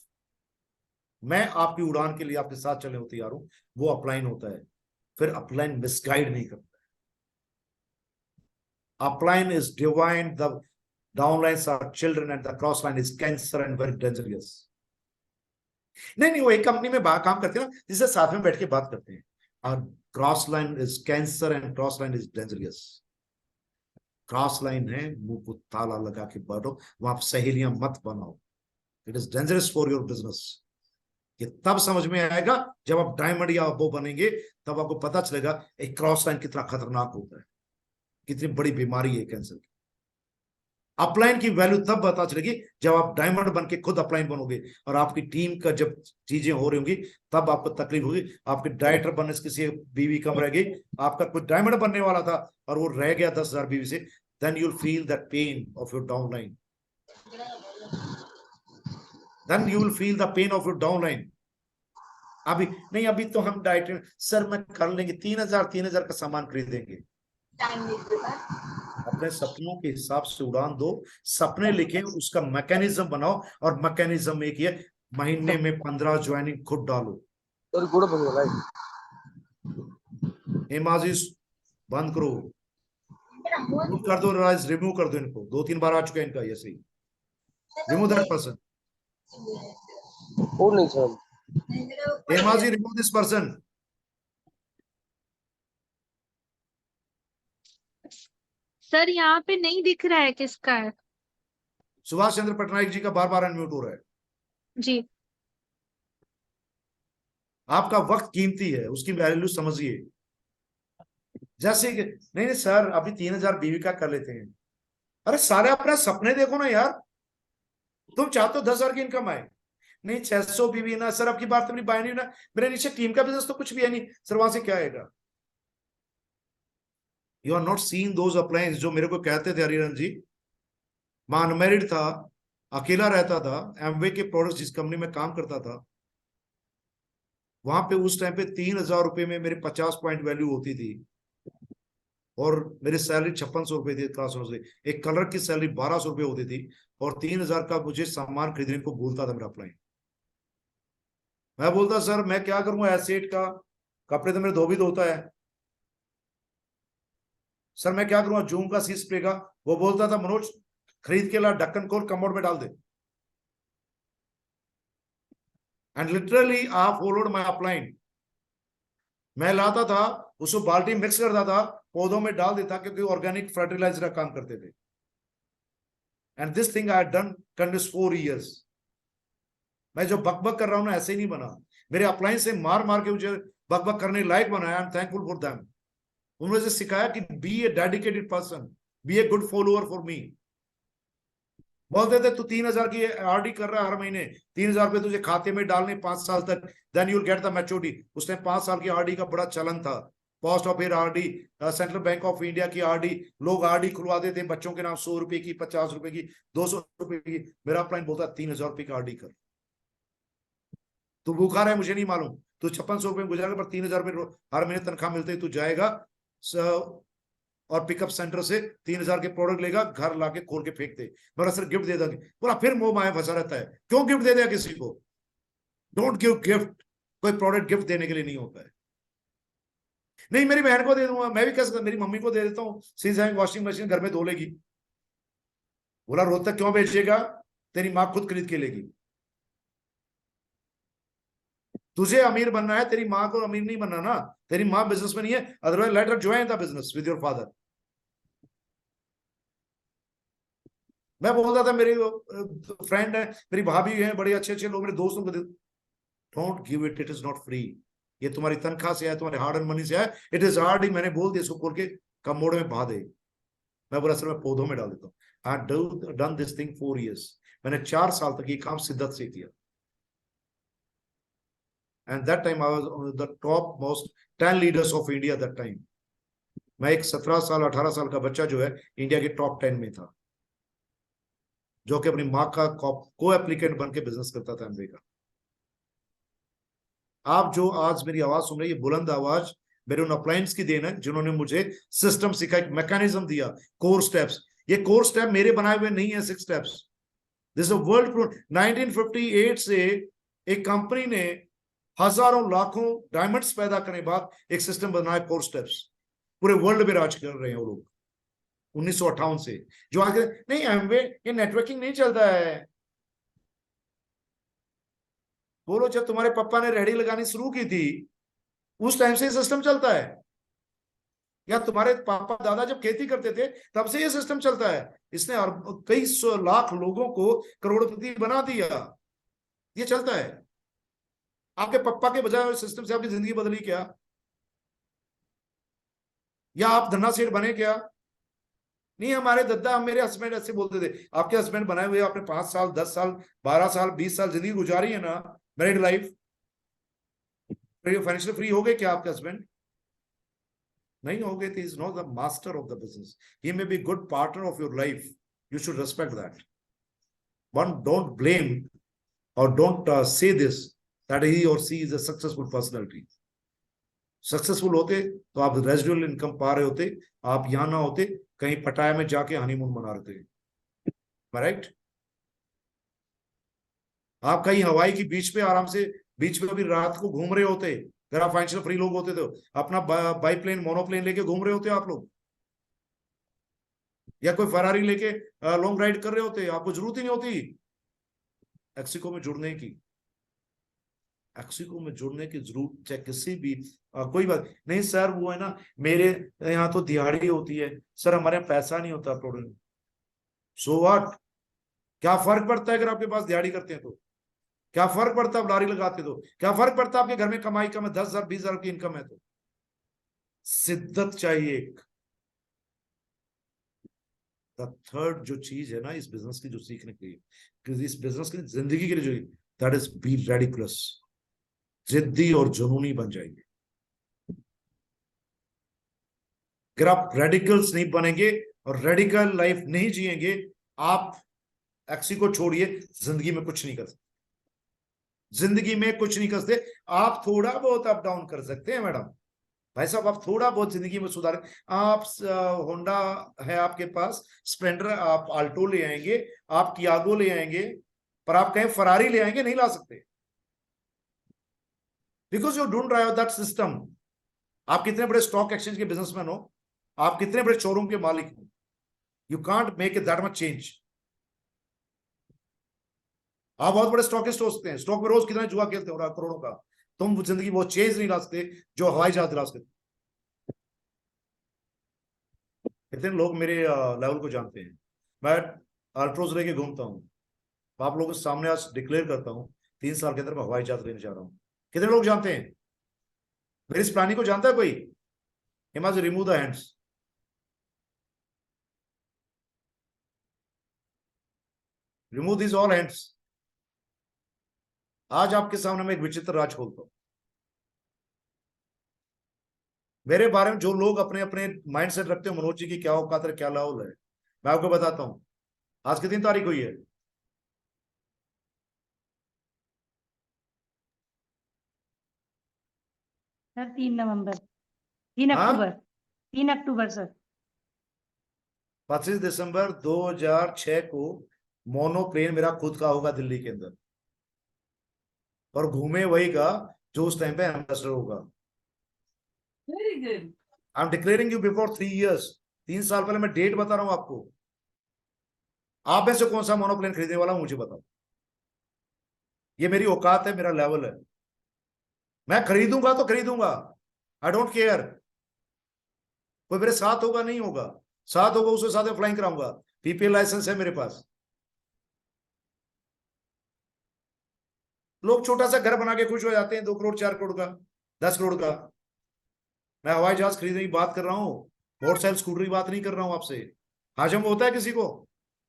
मैं आपकी उड़ान के लिए आपके साथ चलने को तैयार हूं, वो अपलाइन होता है। फिर अपलाइन मिसगाइड नहीं करता। Upline is divine, the downlines are children and the cross line is cancer and very dangerous. नहीं वो एक कंपनी में काम करते हैं ना, जिससे साथ में बैठ के बात करते हैं। और cross line is cancer and cross line is dangerous. Cross line है मुंह को ताला लगा के बैठो, वहां पर सहेलियां मत बनाओ, it is dangerous for your business. ये तब समझ में आएगा जब आप डायमंड या वो बनेंगे, तब आपको पता चलेगा एक क्रॉस लाइन कितना खतरनाक होता है, कितनी बड़ी बीमारी है कैंसर की। अपलाइन की वैल्यू तब पता चलेगी जब आप डायमंड बन के खुद अपलाइन बनोगे, और आपकी टीम का जब चीजें हो रही होंगी तब आपको तकलीफ होगी। आपके डायरेक्टर बनने से किसी बीवी कम रह गई, आपका कोई डायमंड बनने वाला था और वो रह गया 10,000 बीवी से, then you'll feel that pain of your downline. Then you will feel the pain of your downline. अभी नहीं, अभी तो हम डाइट सर मैं कर लेंगे, 3,000 का सामान खरीदेंगे। अपने सपनों के हिसाब से उड़ान दो, सपने लिखें, उसका मैकेनिज्म बनाओ, और मैकेनिज्म एक है महीने में 15 ज्वाइनिंग खुद डालो। इमाजिस बंद करो, कर दो, रिमूव कर दो इनको, 2-3 बार आ चुका है इनका ये सही। Remove that person. और नहीं sir, Hemaji remove this person. Sir यहाँ पे नहीं दिख रहा है किसका है। सुभाष चंद्र पटनायक जी का बार बार अनम्यूट हो रहा है। जी आपका वक्त कीमती है, उसकी वैल्यू समझिए। जैसे कि नहीं सर अभी 3,000 बीवी का कर लेते हैं, अरे सारे अपने सपने देखो ना यार, तुम चाहते हो 10,000 की इनकम आए, नहीं 600 बीवी ना सर, आपकी बात अपनी बाय नहीं ना, मेरे नीचे टीम का बिजनेस तो कुछ भी है नहीं सर, वहां से क्या आएगा। You are not seeing those appliances जो मेरे को कहते थे हरिरन जी, मैं अनमैरिड था, अकेला रहता था, एमवे के प्रोडक्ट्स जिस कंपनी में काम करता था, वहां पे उस टाइम पे 3,000 रुपए में मेरे 50 पॉइंट वैल्यू होती थी, और मेरी सैलरी 5600 रुपए थी क्लास से। एक कलर की सैलरी 1200 रुपए होती थी, और 3,000 का मुझे सामान खरीदने को बोलता था मेरा अपलाइन। मैं बोलता सर मैं क्या करूंगा, एसेट का कपड़े तो मेरे धोबी धोता है, सर मैं क्या करूंगा जूम का सी स्प्रे का। वो बोलता था मनोज खरीद के ला, ढक्कन खोल कमोड में डाल दे। एंड लिटरली आप फॉलोड माय अपलाइन। मैं लाता था उसको, बाल्टी मिक्स करता था, पौधों में डाल देता, क्योंकि ऑर्गेनिक फर्टिलाइजर का काम करते थे। And this thing I had done continuous 4 years। मैं जो बकबक कर रहा हूं ना ऐसे ही नहीं बना, मेरे अपलाइन से मार मार के मुझे बकबक करने लायक बनाया। I am thankful for them. उन्होंने मुझे सिखाया कि be a dedicated person, be a good follower for me. बोलते थे तू 3,000 की आरडी कर रहा है हर महीने, 3,000 रुपए तुझे खाते में डालने 5 साल तक, then you will get the maturity. उसने 5 साल की आरडी का बड़ा चलन था, post office RD, central bank of India की आरडी, लोग आरडी खुलवा देते बच्चों के नाम 100 रुपए की, 50 रुपए की, 200 रुपए की। मेरा अपलाइन बोलता 3,000 रुपए की आरडी कर, तू भूखा रहा है मुझे नहीं मालूम, तू 5600 रुपए में गुजारेगा, पर 3,000 रुपए हर महीने तनख्वाह मिलते ही तू जाएगा और पिकअप सेंटर से 3,000 के प्रोडक्ट लेगा, घर लाके खोल के फेंक दे। बोला सर गिफ्ट दे देंगे। बोला फिर मोह माया फंसा रहता है, क्यों गिफ्ट दे दिया किसी को। डोंट गिव गिफ्ट, कोई प्रोडक्ट गिफ्ट देने के लिए नहीं होता है। नहीं मेरी बहन को दे दूंगा, मैं भी कैसे, मेरी मम्मी को दे देता हूँ, सीज हैंग वॉशिंग मशीन घर में धो लेगी। बोला रोहतक क्यों बेचेगा, तेरी माँ खुद खरीद के लेगी। तुझे अमीर बनना है, तेरी माँ को अमीर नहीं बनना ना, तेरी माँ बिजनेस में नहीं है, otherwise let her join the business with your father. मैं बोलता था मेरी फ्रेंड है, मेरी भाभी है, बड़े अच्छे अच्छे लोग मेरे दोस्तों को, don't give it, it is not free. ये तुम्हारी तनख्वाह से है, तुम्हारे हार्ड एंड मनी से है, इट इज हार्ड ही। मैंने बोल दिया इसको खोल के कमोड में बहा दे। मैं बोला सर मैं पौधों में डाल देता हूँ। I done this thing 4 years। मैंने 4 साल तक ये काम शिद्दत से किया। And that time I was the top most 10 leaders of India that time। मैं एक 17 साल 18 साल का बच्चा जो है इंडिया के टॉप 10 में था। जो कि अपनी माँ का को एप्लीकेंट बन के बिजनेस करता था एमवे का। आप जो आज मेरी आवाज सुन रहे हैं, ये बुलंद आवाज मेरे उन अपलाइंस की देन है जिन्होंने मुझे सिस्टम सिखा, एक मैकेनिज्म दिया, कोर स्टेप्स। ये कोर स्टेप मेरे बनाए हुए नहीं है 6 स्टेप्स, दिस वर्ल्ड प्रूफ। 1958 से एक कंपनी ने हजारों लाखों डायमंड्स पैदा करने के बाद एक सिस्टम बनाया, कोर स्टेप्स। पूरे वर्ल्ड में राज कर रहे हैं वो लोग 1958 से। जो आगे नहीं एमवे ये नेटवर्किंग नहीं चलता है। बोलो जब तुम्हारे पापा ने रेहड़ी लगानी शुरू की थी उस टाइम से ये सिस्टम चलता है, या तुम्हारे पापा दादा जब खेती करते थे तब से ये सिस्टम चलता है। इसने कई 100 लाख लोगों को करोड़पति बना दिया, ये चलता है। आपके पापा के बजाय सिस्टम से आपकी जिंदगी बदली क्या, या आप धन्ना सेठ बने क्या? नहीं, हमारे दादा मेरे हस्बैंड ऐसे बोलते थे। आपके हस्बैंड बनाए हुए आपने 5 साल 10 साल 12 साल 20 साल जिंदगी गुजारी है ना, मैरिड लाइफ, फाइनेंशियल फ्री हो गए क्या आपके हस्बैंड? नहीं हो गए। He is not the master of the business, he may be good partner of your life, you should respect that. One don't blame or don't say this that he or she is a successful personality. Successful होते तो आप residual income पा रहे होते, आप यहां ना होते, कहीं पटाया में जाके हनीमून मना रहे थे, राइट? आप कहीं हवाई की बीच पे आराम से बीच में भी रात को घूम रहे होते। अगर आप फाइनेंशियल फ्री लोग होते तो अपना बाईप्लेन मोनोप्लेन लेके घूम रहे होते आप लोग, या कोई फरारी लेके लॉन्ग राइड कर रहे होते। आपको जरूरत ही नहीं होती एक्सिको में जुड़ने की। एक्सिको में जुड़ने की जरूरत चाहे किसी भी कोई बात नहीं। सर वो है ना मेरे यहाँ तो दिहाड़ी होती है, सर हमारे यहाँ पैसा नहीं होता प्रोडक्ट। सो व्हाट, क्या फर्क पड़ता है अगर आपके पास दिहाड़ी करते हैं तो? क्या फर्क पड़ता है आप लारी लगाते तो? क्या फर्क पड़ता है आपके घर में कमाई कम है, 10,000 20,000 की इनकम है तो? शिद्दत चाहिए एक। थर्ड जो चीज है ना इस बिजनेस की जो सीखने के लिए, इस बिजनेस की जिंदगी के लिए जो, दैट इज बी रेडिकुलस। जिद्दी और जुनूनी बन जाएंगे। अगर आप रेडिकल्स नहीं बनेंगे और रेडिकल लाइफ नहीं जिएंगे, आप एक्सी को छोड़िए, जिंदगी में कुछ नहीं कर सकते। जिंदगी में कुछ नहीं कर सकते। आप थोड़ा बहुत अप डाउन कर सकते हैं मैडम, भाई साहब आप थोड़ा बहुत जिंदगी में सुधारें। आप होंडा है आपके पास, स्प्लेंडर, आप आल्टो ले आएंगे, आप कियागो ले आएंगे, पर आप कहें फरारी ले आएंगे, नहीं ला सकते। Because you don't drive that system. आप कितने बड़े स्टॉक एक्सचेंज के बिजनेसमैन हो, आप कितने बड़े शोरूम के मालिक हो, you can't make it that much change. आप बहुत बड़े स्टॉकिस्ट हो सकते हैं, स्टॉक में रोज कितना जुआ खेलते हो करोड़ों का, तुम जिंदगी वो चेंज नहीं ला सकते जो हवाई जहाज दिला सकते। कितने लोग मेरे लेवल को जानते हैं। मैं अल्ट्रोज लेके घूमता हूँ, आप लोगों के सामने आज डिक्लेयर करता हूँ 3 साल के अंदर मैं हवाई जहाज लेने जा रहा हूँ। कितने लोग जानते हैं? मेरी इस प्लानिंग को जानता है कोई? Hemaji remove the hands. Remove this all hands. आज आपके सामने मैं एक विचित्र राज खोलता हूं। मेरे बारे में जो लोग अपने अपने माइंडसेट रखते हो मनोज जी की क्या औकात है क्या लाहौल है, मैं आपको बताता हूं। आज कितनी तारीख हुई है? सर 3 नवंबर, 3 हाँ? अक्टूबर, 3 अक्टूबर सर। 25 दिसंबर 2006 को मोनोप्लेन मेरा खुद का होगा दिल्ली के अंदर, और घूमे वही का जो उस टाइम पे एम्बेसडर होगा। Very good. I am declaring you before 3 years। 3 साल पहले मैं डेट बता रहा हूं आपको। आप में से कौन सा मोनोप्लेन खरीदने वाला मुझे बताओ। ये मेरी औकात है, मेरा लेवल है। मैं खरीदूंगा तो खरीदूंगा, आई डोंट केयर। कोई मेरे साथ होगा नहीं होगा, साथ होगा उसके साथ फ्लाइंग कराऊंगा। पीपीएल लाइसेंस है मेरे पास। लोग छोटा सा घर बना के खुश हो जाते हैं, 2 करोड़ 4 करोड़ का 10 करोड़ का। मैं हवाई जहाज खरीदने की बात कर रहा हूँ, मोटरसाइकिल स्कूटर की बात नहीं कर रहा हूं आपसे। हजम होता है किसी को?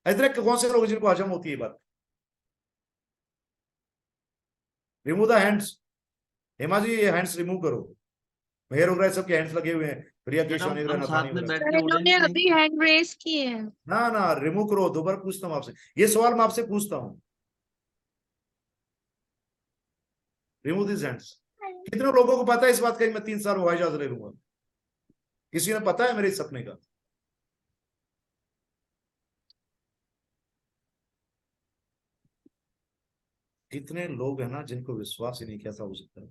इतने कौन से लोग जिनको हजम होती है बात? Remove the hands. Hema ji ये हैंड्स रिमूव करो। हेयर वगैरह सबके हैंड्स लगे हुए हैं, बढ़िया केश मैडम नहीं हम ना साथ नहीं में वगैरह। बैठ के उड़ेंगे नहीं? अभी हैंड रेस किए हैं। ना ना रिमूव करो, दोबारा पूछता हूँ आपसे, ये सवाल मैं आपसे पूछता हूँ, रिमूव दिस हैंड्स। कितने लोगों को पता है इस बात का कि मैं 3 साल हवाई जहाज ले लूंगा? किसी ने पता है मेरे इस सपने का? कितने लोग हैं ना जिनको विश्वास ही नहीं कैसा हो सकता है।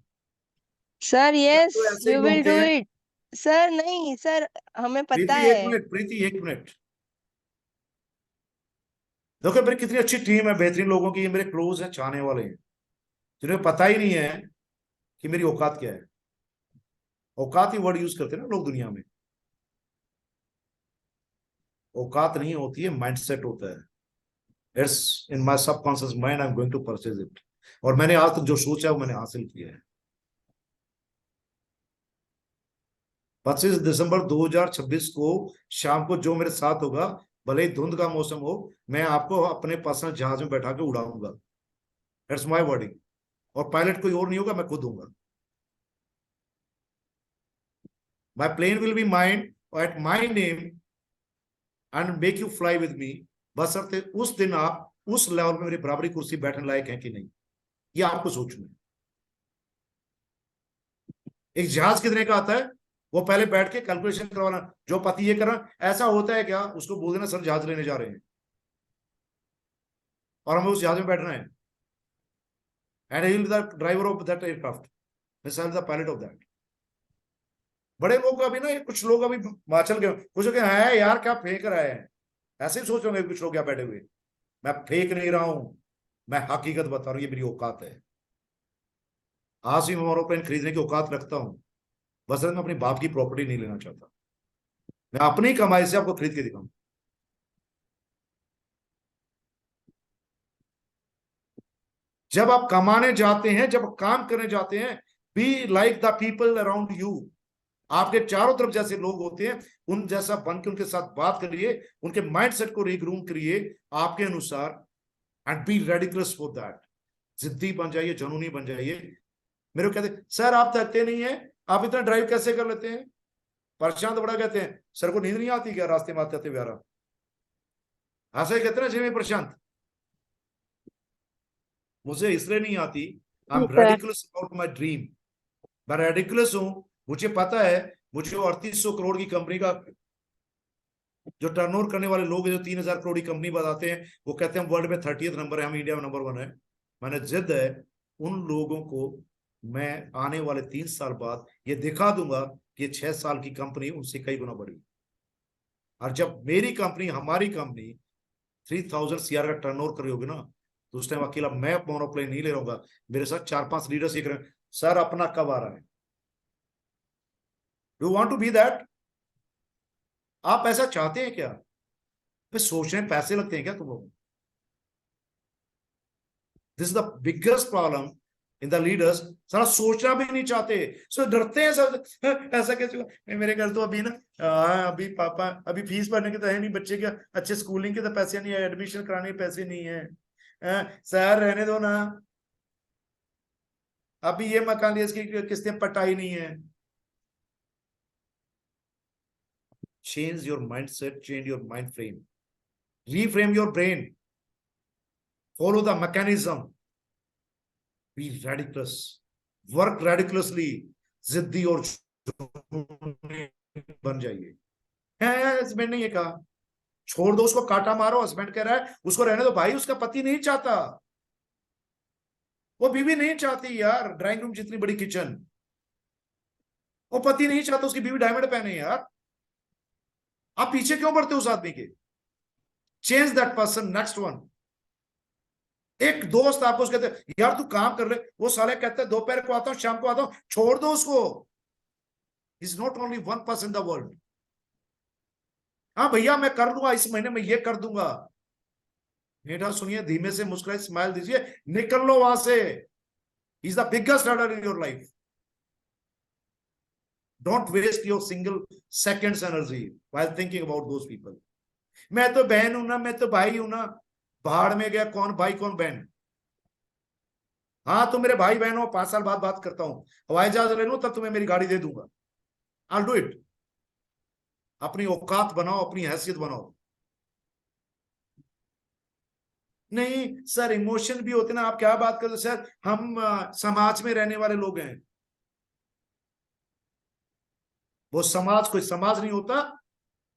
सर यस तो ऐसे ही वी विल घूमते डू हैं। इट। सर नहीं सर, हमें पता प्रीति एक है। मिनट, प्रीति एक मिनट, देखो मेरी कितनी अच्छी टीम है, बेहतरीन लोगों की, ये मेरे क्लोज हैं, चाहने वाले हैं, जिन्हें पता ही नहीं है कि मेरी औकात क्या है। औकात ही वर्ड यूज करते हैं ना लोग दुनिया में। औकात नहीं होती है, माइंडसेट होता है। It's in my subconscious mind, I am going to purchase it. और मैंने आज तक जो सोचा है वो मैंने हासिल किया है। 25 दिसंबर 2026 को शाम को जो मेरे साथ होगा, भले ही धुंध का मौसम हो, मैं आपको अपने पर्सनल जहाज में बैठा के उड़ाऊंगा। That's my wording. और पायलट कोई और नहीं होगा, मैं खुद हूंगा। My plane will be mine at my name and make you fly with me, बशर्ते उस दिन आप उस लेवल में मेरी बराबरी कुर्सी बैठने लायक हैं कि नहीं, ये आपको सोचना है। एक जहाज कितने का आता है, वो पहले बैठ के कैलकुलेशन करवाना। जो पति ये कर रहा, ऐसा होता है क्या, उसको बोल देना सर जहाज लेने जा रहे हैं और हमें उस जहाज में बैठना है, and he will be the driver of that aircraft, I am the pilot of that. बड़े लोग अभी ना, कुछ लोग अभी हिमाचल गए, कुछ लोग है यार क्या फेंक रहा है, ऐसे ही सोचोगे कुछ लोग क्या बैठे हुए। मैं फेंक नहीं रहा हूं, मैं हकीकत बता रहा हूं, ये मेरी औकात है। आज भी मैं एरोप्लेन खरीदने की औकात रखता हूं, बस मैं अपनी बाप की प्रॉपर्टी नहीं लेना चाहता। मैं अपनी कमाई से आपको खरीद के दिखाऊं। जब आप कमाने जाते हैं, जब काम करने जाते हैं, be like the people around you. आपके चारों तरफ जैसे लोग होते हैं, उन जैसा बन के उनके साथ बात करिए, उनके माइंडसेट को रीग्रूम करिए आपके अनुसार, and be ridiculous for that. जिद्दी बन जाइए, जुनूनी बन जाइए। मेरे को कहते सर आप थकते नहीं है, आप इतना ड्राइव कैसे कर लेते हैं? प्रशांत बड़ा कहते हैं सर को नींद नहीं आती क्या रास्ते में आते व्यारा? ऐसा ही कहते ना जिम्मी प्रशांत। मुझे इसलिए नहीं आती, I am ridiculous about my dream. मैं रेडिकुलस हूं, मुझे पता है मुझे 3800 करोड़ की कंपनी का जो टर्नओवर करने वाले लोग जो 3000 करोड़ की कंपनी बताते हैं, वो कहते हैं वर्ल्ड में 30th नंबर है, हम इंडिया में नंबर 1 है। मैंने जिद है, उन लोगों को मैं आने वाले 3 साल बाद ये दिखा दूंगा कि 6 साल की कंपनी उनसे कई गुना बड़ी। और जब मेरी कंपनी, हमारी कंपनी 3000 CR का टर्नओवर कर रही होगी ना, तो उस टाइम अकेला मैं मोनोप्लेन नहीं ले रहूंगा, मेरे साथ 4-5 लीडर सीख रहे हैं। सर अपना कब आ रहा है? You want to be that? आप ऐसा चाहते हैं क्या? मैं सोच रहे हैं पैसे लगते हैं क्या तुम लोग? This is the biggest problem in the leaders. सारा सोचना भी नहीं चाहते, सो डरते हैं सब। ऐसा कैसे? मेरे घर तो अभी ना, अभी पापा अभी फीस भरने के तो है नहीं, बच्चे के अच्छे स्कूलिंग के तो पैसे नहीं है, एडमिशन कराने के पैसे नहीं है। सर रहने दो ना, अभी ये मकान लिया, इसकी किस्तें पटाई नहीं है। Change your mindset, change your mind frame, reframe your brain, follow the mechanism, be ridiculous, work ridiculously, जिद्दी और बन जाइए। हस्बैंड ने ये कहा छोड़ दो उसको, काटा मारो, हस्बैंड कह रहा है उसको रहने दो। भाई उसका पति नहीं चाहता, वो बीवी नहीं चाहती यार ड्राइंग रूम जितनी बड़ी किचन, वो पति नहीं चाहता उसकी बीवी डायमंड पहने यार। आप पीछे क्यों पड़ते हो उस आदमी के? Change that person, next one. एक दोस्त आपको कहते हैं यार तू काम कर ले, वो साले कहते हैं दोपहर को आता हूं, शाम को आता हूं, छोड़ दो उसको। Is not only 1% in the world. हाँ भैया मैं कर लूंगा, इस महीने में ये कर दूंगा। बेटा सुनिए, धीमे से मुस्कुराए, स्माइल दीजिए, निकल लो वहां से। Is the biggest hurdle in your life. Don't waste your single seconds energy while thinking about those people. मैं तो बहन हूं ना, मैं तो भाई हूं ना, भाड़ में गया कौन भाई कौन बहन। हाँ तुम मेरे भाई बहन हो, 5 साल बाद बात करता हूं, हवाई जहाज ले लूं तब तुम्हें मेरी गाड़ी दे दूंगा। I'll do it. अपनी औकात बनाओ, अपनी हैसियत बनाओ। नहीं सर, इमोशन भी होते ना, आप क्या बात करते सर, हम समाज में रहने वाले लोग हैं। वो समाज कोई समाज नहीं होता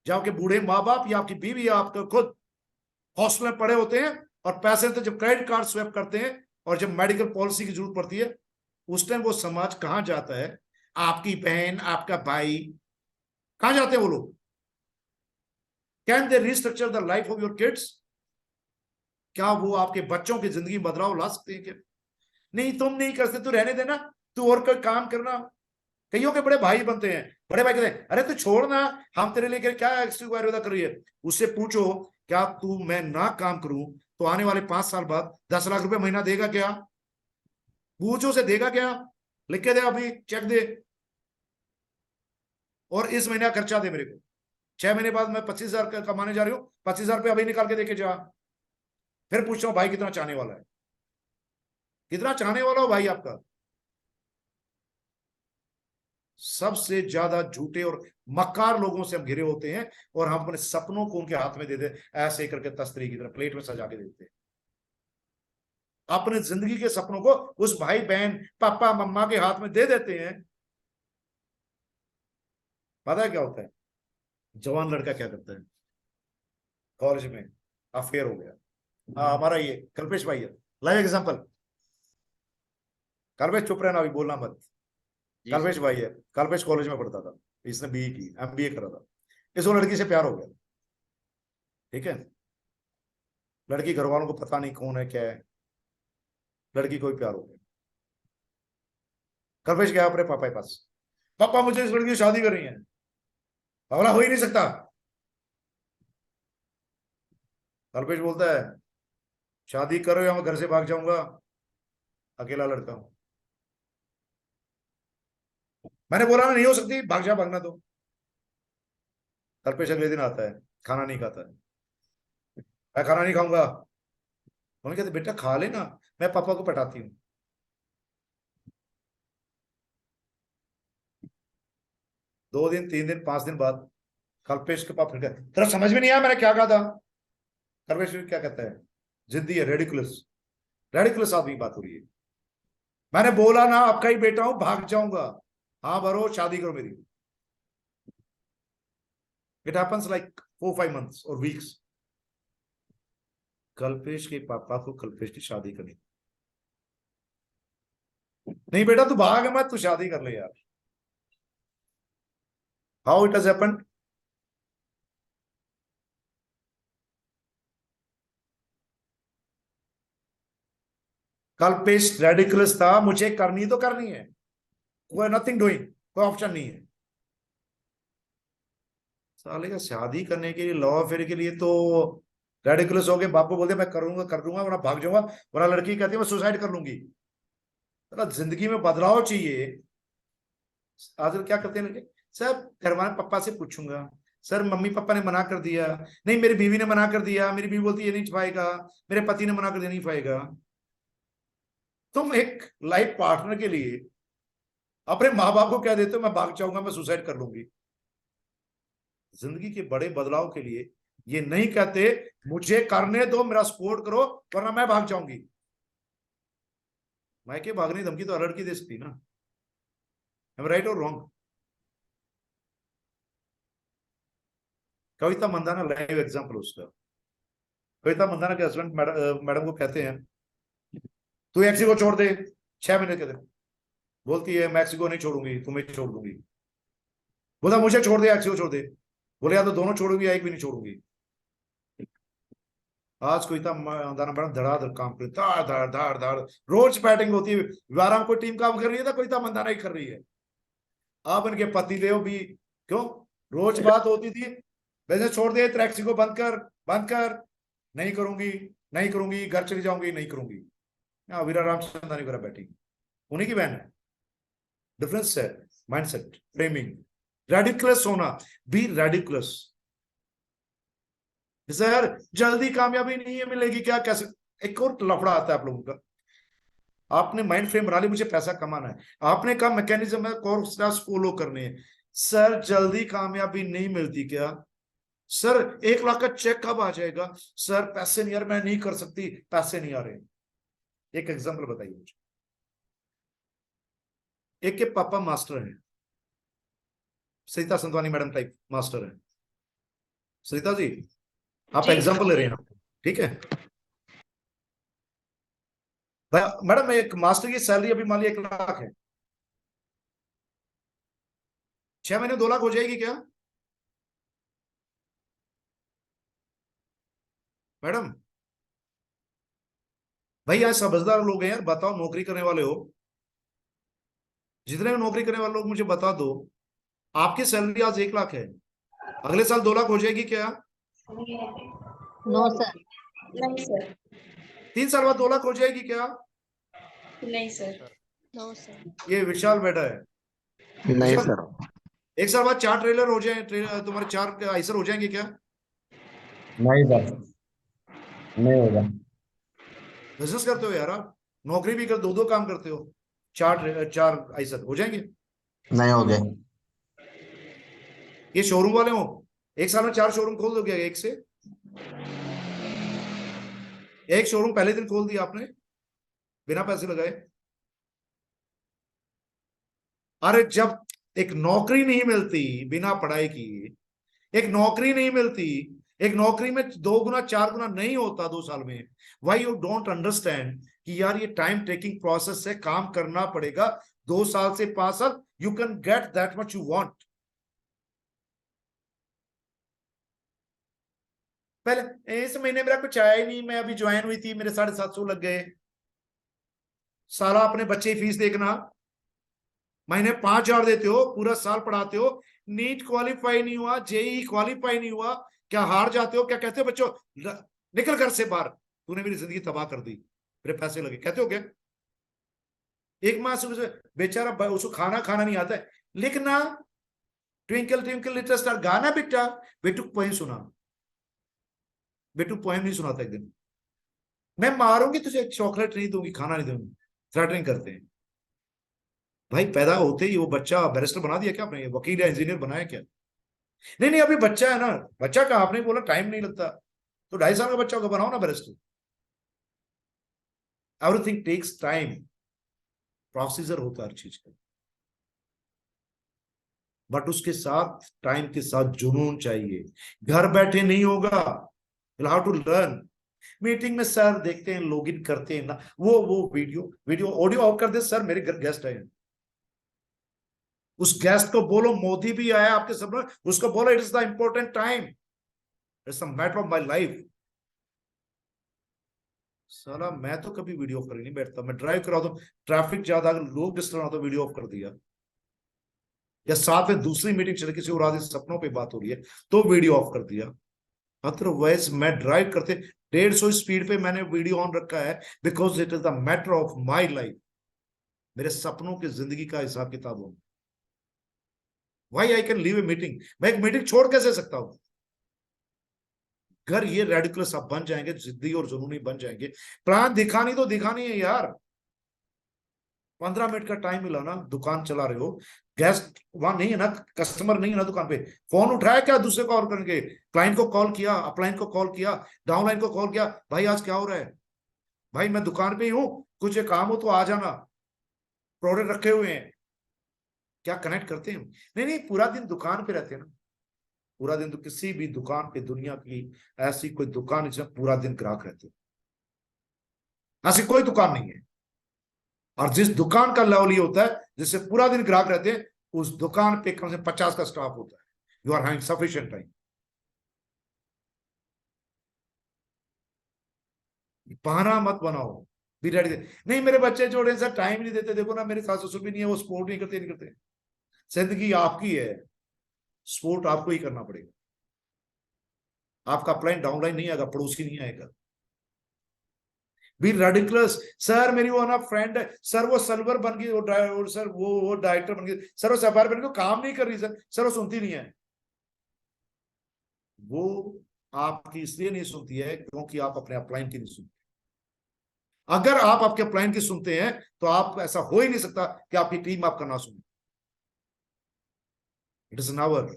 जहां आपके बूढ़े माँ बाप या आपकी बीवी या आपके खुद हॉस्टल में पड़े होते हैं और पैसे तो जब क्रेडिट कार्ड स्वैप करते हैं और जब मेडिकल पॉलिसी की जरूरत पड़ती है उस टाइम वो समाज कहां जाता है? आपकी बहन, आपका भाई, कहां जाते हैं वो लोग? Can they restructure the life of your kids? क्या वो आपके बच्चों की जिंदगी में बदलाव ला सकते हैं क्या? नहीं, तुम नहीं कर सकते, तू रहने देना, तू और कोई काम करना। कईयों के बड़े भाई बनते हैं, बड़े भाई कहते हैं अरे तू छोड़ ना, हम तेरे लिए क्या एक्स्ट्रा कर रही है। उससे पूछो क्या तू मैं ना काम करूं तो आने वाले 5 साल बाद 10 लाख रुपए महीना देगा क्या? पूछो से देगा क्या? लिख के दे, अभी चेक दे और इस महीने का खर्चा दे मेरे को। 6 महीने बाद मैं 25,000 कमाने जा रही हूँ, 25,000 रुपये अभी निकाल के देके जा। फिर पूछ रहा हूँ भाई कितना चाहने वाला है, कितना चाहने वाला हो भाई आपका? सबसे ज्यादा झूठे और मक्कार लोगों से हम घिरे होते हैं और हम अपने सपनों को उनके हाथ में दे दे, ऐसे करके तस्तरी की तरह प्लेट में सजा के देते हैं। अपने जिंदगी के सपनों को उस भाई बहन पापा मम्मा के हाथ में दे देते हैं। पता है क्या होता है? जवान लड़का क्या करता है, कॉलेज में अफेयर हो गया। हमारा ये कल्पेश भाई है लाइव एग्जांपल। कल्पेश चुप रहना, अभी बोलना मत। कल्पेश भाई है, कल्पेश कॉलेज में पढ़ता था, इसने बीए की, एमबीए करा था। इसको लड़की से प्यार हो गया, ठीक है। लड़की घर वालों को पता नहीं कौन है क्या है, लड़की को भी प्यार हो गया। कल्पेश गया अपने पापा के पास, पापा मुझे इस लड़की की शादी करनी है। बोला हो ही नहीं सकता। कल्पेश बोलता है शादी करो या मैं घर से भाग जाऊंगा, अकेला लड़का हूं। मैंने बोला ना नहीं हो सकती, भाग जा, भागना दो। कल्पेश अगले दिन आता है, खाना नहीं खाता है। मैं खाना नहीं खाऊंगा। मम्मी कहते बेटा खा लेना, मैं पापा को पटाती हूँ। दो दिन, 3 दिन, 5 दिन बाद कल्पेश के पापा फिर कहते तेरा समझ में नहीं आया मैंने क्या कहा था? कल्पेश क्या कहता है, जिद्दी है, रेडिकुलस। रेडिकुलस आदमी बात हो रही है। मैंने बोला ना आपका ही बेटा हूं, भाग जाऊंगा। हाँ भरो, शादी करो मेरी। इट हैपेंस लाइक 4-5 months और वीक्स। कल्पेश के पापा को कल्पेश की शादी करनी। नहीं बेटा तू भाग मत, तू शादी कर ले यार। How it has happened? Kalpesh ridiculous था, मुझे करनी तो करनी है, कोई नथिंग डूइंग, कोई ऑप्शन नहीं है। साले का शादी करने के लिए, लव अफेयर के लिए तो रेडिकुलस हो गए। बाप को बोलते मैं करूंगा कर दूंगा, वरना भाग जाऊंगा, वरना लड़की कहती है मैं सुसाइड कर लूंगी। तो जिंदगी में बदलाव चाहिए। आजकल क्या करते हैं लड़के, सर घर वाले पापा से पूछूंगा, सर मम्मी पापा ने मना कर दिया, नहीं मेरी बीवी ने मना कर दिया, मेरी बीवी बोलती ये नहीं पाएगा, मेरे पति ने मना कर दिया नहीं पाएगा। तुम एक लाइफ पार्टनर के लिए अपने माँ बाप को कह देते हो मैं भाग जाऊंगा, मैं सुसाइड कर लूंगी। जिंदगी के बड़े बदलाव के लिए ये नहीं कहते मुझे करने दो, मेरा सपोर्ट करो, वरना मैं भाग जाऊंगी। मायके भागने धमकी तो लड़की दे सकती ना, राइट और रॉन्ग? कविता मंदाना लाइव एग्जांपल उसका। कविता मंदाना के हस्बैंड मैडम को कहते हैं तू एक्सी को छोड़ दे 6 महीने के दिन। बोलती है मैं एक्सी को नहीं छोड़ूंगी, तुम्हें छोड़ दूंगी। बोला मुझे छोड़ दे, एक्सी को छोड़ दे। बोले या तो दोनों छोड़ूंगी या एक भी नहीं छोड़ूंगी। आज कविता मंदाना मैडम धड़ाधड़ काम कर, धाड़ धाड़ धाड़ धाड़, रोज बैटिंग होती है। वाराम कोई टीम काम कर रही है था, कविता मंदाना ही कर रही है। अब इनके पतिदेव भी क्यों, रोज बात होती थी वैसे छोड़ दे, टैक्सी को बंद कर, बंद कर। नहीं करूंगी, नहीं करूंगी, घर चली जाऊंगी, नहीं करूंगी। वीरा रामचंद्रानी करा बैटिंग, उन्हीं की बहन है। डिफरेंस है माइंडसेट, फ्रेमिंग। रेडिकुलस होना, बी रेडिकुलस। सर जल्दी कामयाबी नहीं है मिलेगी क्या, कैसे? एक और लफड़ा आता है आप लोगों का। आपने माइंड फ्रेम बना ली मुझे पैसा कमाना है, आपने कहा मैकेनिज्म है, कोर्स फॉलो करने हैं। सर जल्दी कामयाबी नहीं मिलती क्या? सर 1 लाख का चेक कब आ जाएगा? सर पैसे नहीं यार, मैं नहीं कर सकती, पैसे नहीं आ रहे। एक एग्जांपल बताइए मुझे। एक के पापा मास्टर हैं, सरिता संतवानी मैडम टाइप मास्टर है। सरिता जी आप जी। एग्जांपल ले रहे हैं, ठीक है? मैडम एक मास्टर की सैलरी अभी मान लीजिए 1 लाख है, 6 महीने 2 लाख हो जाएगी क्या मैडम? भाई यहाँ समझदार लोग हैं यार, बताओ, नौकरी करने वाले हो, जितने भी नौकरी करने वाले लोग मुझे बता दो, आपकी सैलरी आज 1 लाख है, अगले साल 2 लाख हो जाएगी क्या? No sir. नहीं सर। 3 साल बाद 2 लाख हो जाएगी क्या? नहीं सर। No sir. ये विशाल बैठा है। नहीं विशाल, सर, 1 साल बाद 4 ट्रेलर हो जाए, तुम्हारे 4 आइसर हो जाएंगे क्या? नहीं सर, नहीं होगा। बिजनेस करते हो यार आप, नौकरी भी कर, 2 काम करते हो, 4 आइसर हो जाएंगे? नहीं हो गए। ये शोरूम वाले हो, 1 साल में 4 शोरूम खोल दोगे? एक से एक शोरूम पहले दिन खोल दिया आपने बिना पैसे लगाए। अरे जब एक नौकरी नहीं मिलती बिना पढ़ाई की, एक नौकरी नहीं मिलती, एक नौकरी में 2 गुना 4 गुना नहीं होता 2 साल में, वाई यू डोंट अंडरस्टैंड कि यार ये टाइम टेकिंग प्रोसेस है, काम करना पड़ेगा, 2 साल से 5 साल you can get that much you want. पहले इस महीने मेरा कुछ आया ही नहीं, मैं अभी ज्वाइन हुई थी, मेरे 750 लग गए। साला अपने बच्चे की फीस देखना, महीने 5,000 देते हो, पूरा साल पढ़ाते हो, नीट क्वालिफाई नहीं हुआ, जेई क्वालिफाई नहीं हुआ, क्या हार जाते हो? क्या कहते हो बच्चों, निकल घर से बाहर, तूने मेरी जिंदगी तबाह कर दी, मेरे पैसे लगे, कहते हो क्या? एक माह से बेचारा उसको खाना नहीं आता है, लिखना ट्विंकल ट्विंकल लिटिल स्टार गाना, बेटा बेटू पोएम सुना, बेटू पोएम नहीं सुनाता, एक दिन मैं मारूंगी तुझे, चॉकलेट नहीं दूंगी, खाना नहीं दूंगी, थ्रेटनिंग करते हैं। भाई पैदा होते ही वो बच्चा बैरिस्टर बना दिया क्या आपने? वकील या इंजीनियर बनाया क्या? नहीं अभी बच्चा है ना, बच्चा का आपने बोला टाइम नहीं लगता, तो 2.5 साल का बच्चा होगा, बनाओ ना barrister. Everything takes time, procedure होता है हर चीज का, बट उसके साथ टाइम के साथ जुनून चाहिए, घर बैठे नहीं होगा, you have to learn. Meeting में सर देखते हैं, लॉगिन करते हैं ना, वो वीडियो ऑडियो ऑफ कर दे, सर मेरे घर गेस्ट आए, उस गेस्ट को बोलो मोदी भी आया आपके सामने, उसको बोलो it is the important time, it's the matter of my life. साला मैं तो कभी वीडियो ऑफ करके नहीं बैठता, मैं ड्राइव करा दो, ट्रैफिक ज्यादा, अगर लोग डिस्टर्ब हो तो वीडियो ऑफ कर दिया, या साथ में दूसरी मीटिंग चल, किसी और आदि सपनों पे बात हो रही है तो वीडियो ऑफ कर दिया। अदरवाइज मैं ड्राइव करते 150 स्पीड पे मैंने वीडियो ऑन रखा है, because it is the matter of my life, मेरे सपनों की जिंदगी का हिसाब किताब हो। Why I can leave a meeting, मैं एक मीटिंग छोड़ कैसे सकता हूं? घर ये रेडिकुलस आप बन जाएंगे, जिद्दी और जुनूनी बन जाएंगे। प्लान दिखानी तो दिखानी है यार, 15 मिनट का टाइम मिला ना, दुकान चला रहे हो, गेस्ट वहां नहीं है ना, कस्टमर नहीं है ना दुकान पे, फोन उठाया क्या दूसरे को और करके, क्लाइंट को कॉल किया, अपलाइन को कॉल किया, डाउनलाइन को कॉल किया, भाई आज क्या हो रहा है, भाई मैं दुकान पे ही हूं, कुछ काम हो तो आ जाना, प्रोडक्ट रखे हुए हैं। क्या कनेक्ट करते हैं? नहीं पूरा दिन दुकान पे रहते हैं ना, पूरा दिन, तो किसी भी दुकान पे दुनिया की ऐसी कोई दुकान जिसमें पूरा दिन ग्राहक रहते हैं, ऐसी कोई दुकान नहीं है। और जिस दुकान का लेवल ये होता है जिससे पूरा दिन ग्राहक रहते हैं, उस दुकान पे कम से कम 50 का स्टाफ होता है, you are having sufficient time. बहाना मत बनाओ, बी रेडी। नहीं मेरे बच्चे जोड़े सर टाइम नहीं देते, देखो ना मेरे सास ससुर भी नहीं है, वो सपोर्ट नहीं करते। जिंदगी आपकी है, सपोर्ट आपको ही करना पड़ेगा, आपका अपलाइन डाउनलाइन नहीं आएगा, पड़ोसी नहीं आएगा। बी रेडिकुलस, सर मेरी वो ना फ्रेंड है, सर वो सल्वर बन गई, वो सर वो डायरेक्टर बन गई, सर वो सफायर बन गई, काम नहीं कर रही सर वो सुनती नहीं है। वो आपकी इसलिए नहीं सुनती है क्योंकि आप अपने अपलाइन की नहीं सुनते। अगर आप आपके अपलाइन की सुनते हैं तो आप, ऐसा हो ही नहीं सकता कि आपकी टीम आपका ना सुने। इट इज नेवर,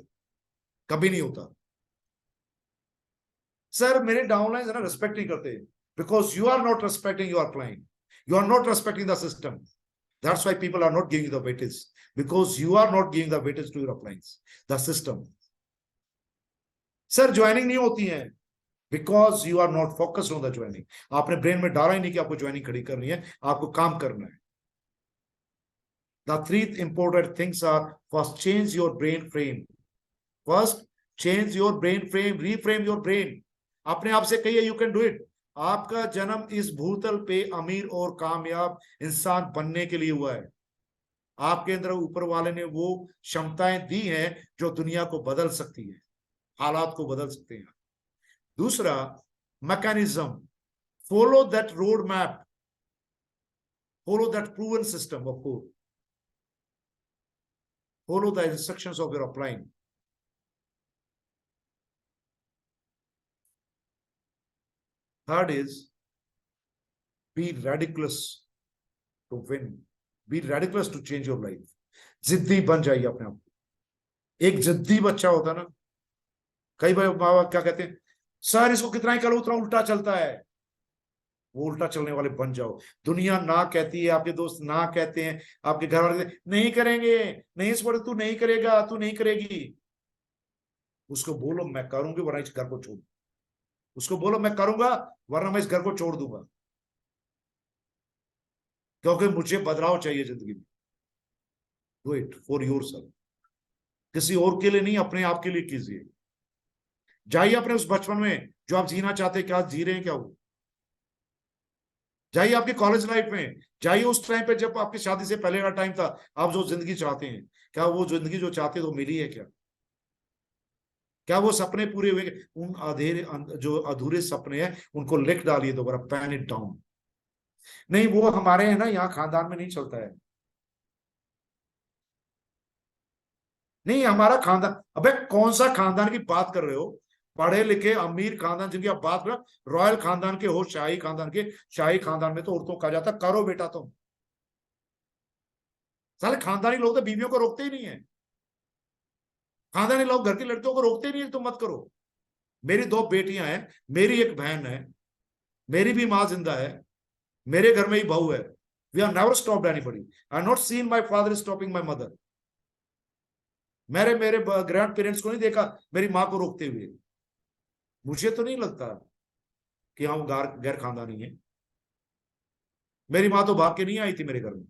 कभी नहीं होता। सर मेरे डाउनलाइन है ना रिस्पेक्ट नहीं करते, because you are not respecting your client, you are not respecting the system, that's why people are not giving the weightage, because you are not giving the weightage to your clients, the system. Sir joining नहीं होती है because you are not focused on the joining, आपने brain में डाला ही नहीं कि आपको joining खड़ी करनी है, आपको काम करना है। The three important things are: first, change your brain frame. First, change your brain frame, reframe your brain. अपने आप से कहिए you can do it. आपका जन्म इस भूतल पे अमीर और कामयाब इंसान बनने के लिए हुआ है। आपके अंदर ऊपर वाले ने वो क्षमताएं दी हैं जो दुनिया को बदल सकती है, हालात को बदल सकते हैं। दूसरा, mechanism, follow that road map, follow that proven system of code, follow the instructions of your upline. Third is, be ridiculous to win, be ridiculous to change your life. जिद्दी बन जाइए अपने आप। एक जिद्दी बच्चा होता है ना, कई बार माँ बाप क्या कहते हैं, सर इसको कितना ही करो उतना उल्टा चलता है, वो उल्टा चलने वाले बन जाओ। दुनिया ना कहती है, आपके दोस्त ना कहते हैं, आपके घर वाले नहीं करेंगे, नहीं छोड़, तू नहीं करेगा, तू नहीं करेगी, उसको बोलो मैं करूंगी वरना इस घर को छोड़, उसको बोलो मैं करूंगा वरना मैं इस घर को छोड़ दूंगा, क्योंकि मुझे बदलाव चाहिए जिंदगी में। डू इट फॉर योरसेल्फ, किसी और के लिए नहीं, अपने आप के लिए कीजिए। जाइए अपने उस बचपन में जो आप जीना चाहते, क्या जी रहे हैं क्या वो, जाइए आपकी कॉलेज लाइफ में, जाइए उस टाइम पे जब आपकी शादी से पहले का टाइम था, आप जो जिंदगी चाहते हैं, क्या वो जिंदगी जो चाहते हैं वो मिली है क्या, क्या वो सपने पूरे हुए? उन जो अधूरे सपने हैं उनको लिख डालिए दोबारा, पेन इट डाउन। नहीं वो हमारे है ना, यहाँ खानदान में नहीं चलता है, नहीं हमारा खानदान, अबे कौन सा खानदान की बात कर रहे हो? पढ़े लिखे अमीर खानदान जिनकी आप बात कर, रॉयल खानदान के हो, शाही खानदान के, शाही खानदान में तो औरतों कहा जाता करो बेटा तुम। साले खानदानी लोग तो बीवियों को रोकते ही नहीं है, खानदानी लोग घर की लड़कियों को रोकते ही नहीं है तुम मत करो। मेरी 2 बेटियां हैं, मेरी एक बहन है, मेरी भी माँ जिंदा है, मेरे घर में ही बहू है। We are never stopped anybody, I have not seen my father stopping my mother. मेरे ग्रैंड पेरेंट्स को नहीं देखा मेरी माँ को रोकते हुए। मुझे तो नहीं लगता कि हम गैर खानदानी है। मेरी माँ तो भाग के नहीं आई थी मेरे घर में,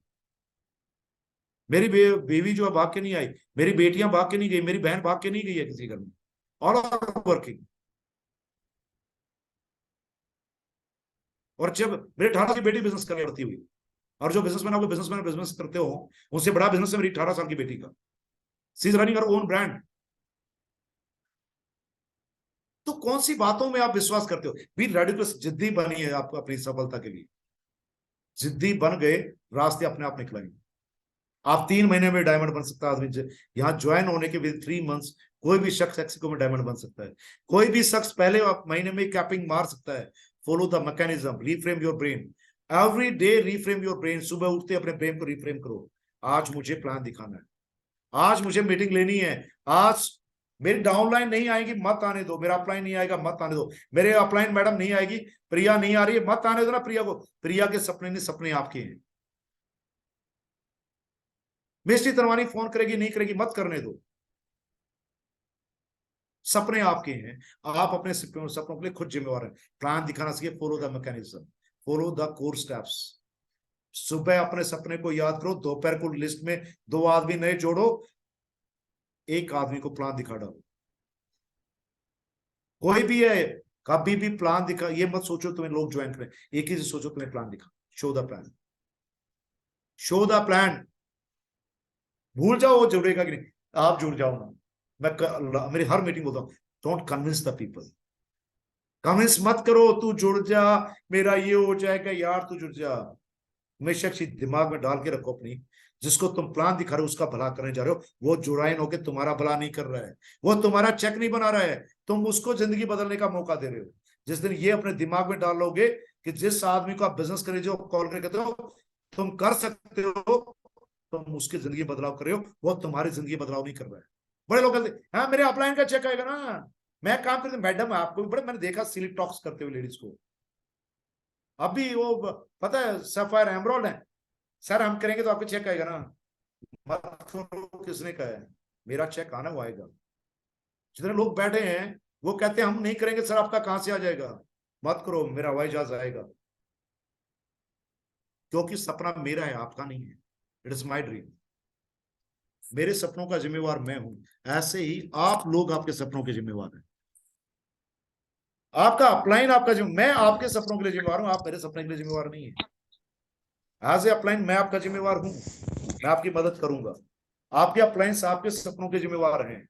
मेरी बीवी जो है भाग के नहीं आई, मेरी बेटियां भाग के नहीं गई, मेरी बहन भाग के नहीं गई है किसी घर में, ऑल आर वर्किंग। और जब मेरे 18 की बेटी बिजनेस करने पड़ती हुई, और जो बिजनेसमैन बिजनेस करते हो उनसे बड़ा बिजनेस है मेरी 18 साल की बेटी का, she is running her own brand. तो कौन सी बातों में आप विश्वास करते हो? बी रेडिकुलस, जिद्दी बनिए आप अपनी सफलता के लिए। जिद्दी बन गए, रास्ते अपने आप निकलेंगे। आप 3 महीने में डायमंड बन सकता है आदमी। यहाँ ज्वाइन होने के विद 3 मंथ्स कोई भी शख्स एक्सिको में डायमंड बन सकता है। कोई भी शख्स पहले महीने में कैपिंग मार सकता है। Follow the mechanism, reframe your brain every day, reframe your brain. सुबह उठते अपने ब्रेन को रिफ्रेम करो, आज मुझे प्लान दिखाना है, आज मुझे मीटिंग लेनी है, आज मेरी डाउनलाइन नहीं आएगी मत आने दो, मेरा अपलाइन नहीं आएगा मत आने दो, मेरे अपलाइन मैडम नहीं आएगी, प्रिया नहीं आ रही है मत आने दो ना प्रिया को। प्रिया के सपने नहीं, सपने आपके हैं। मिस्टी तरवानी फोन करेगी नहीं करेगी मत करने दो, सपने आपके हैं। आप अपने सपनों के लिए खुद जिम्मेवार हैं। प्लान दिखाना सीखिए, follow the mechanism, follow the core steps. सुबह अपने सपने को याद करो, दोपहर को लिस्ट में 2 आदमी नए जोड़ो, 1 आदमी को प्लान दिखा डालो। कोई भी है, कभी भी प्लान दिखा, ये मत सोचो तुम्हें लोग ज्वाइन करें, एक ही से सोचो तुम्हें प्लान दिखा। Show the plan, show the plan. भूल जाओ वो जुड़ेगा कि नहीं, आप जुड़ जाओ ना। मैं मेरी हर मीटिंग बोलता हूँ, don't convince the people, convince मत करो, तू जुड़ जा, मेरा ये हो जाएगा यार, तू जुड़ जा। हमेशा दिमाग में डाल के रखो अपनी, जिसको तुम प्लान दिखा रहे हो उसका भला करने जा रहे हो, वो जुड़ाइन होकर तुम्हारा भला नहीं कर रहा है, वो तुम्हारा चेक नहीं बना रहा है, तुम उसको जिंदगी बदलने का मौका दे रहे हो। जिस दिन ये अपने दिमाग में डाल लोगे कि जिस आदमी को आप बिजनेस करे जो कॉल करके कहते हो तुम कर सकते हो, तुम उसकी जिंदगी बदलाव कर रहे हो, वो तुम्हारी जिंदगी बदलाव नहीं कर रहा है। बड़े लोग कहते हाँ मेरे अपलाइन का चेक आएगा ना, मैं काम करती मैडम आपको भी बड़े मैंने देखा सिली टॉक्स करते हुए लेडीज को। अभी वो पता है सफायर एमरोल्ड है, सर हम करेंगे तो आपको चेक आएगा ना। मत करो, किसने कहा है? मेरा चेक आना वो आएगा। जितने लोग बैठे हैं वो कहते हैं हम नहीं करेंगे सर, आपका कहां से आ जाएगा? मत करो, मेरा हवाई जहाज आएगा, क्योंकि सपना मेरा है, आपका नहीं है। इट इज माई ड्रीम, मेरे सपनों का जिम्मेवार मैं हूं। ऐसे ही आप लोग आपके सपनों के जिम्मेवार हैं। आपका अपलाइन आपका मैं आपके सपनों के लिए जिम्मेवार हूं, आप मेरे सपने के लिए जिम्मेवार नहीं है। एज ए अपलाइन मैं आपका जिम्मेवार हूं, मैं आपकी मदद करूंगा। आपके अपलाइंस आपके सपनों के जिम्मेवार हैं,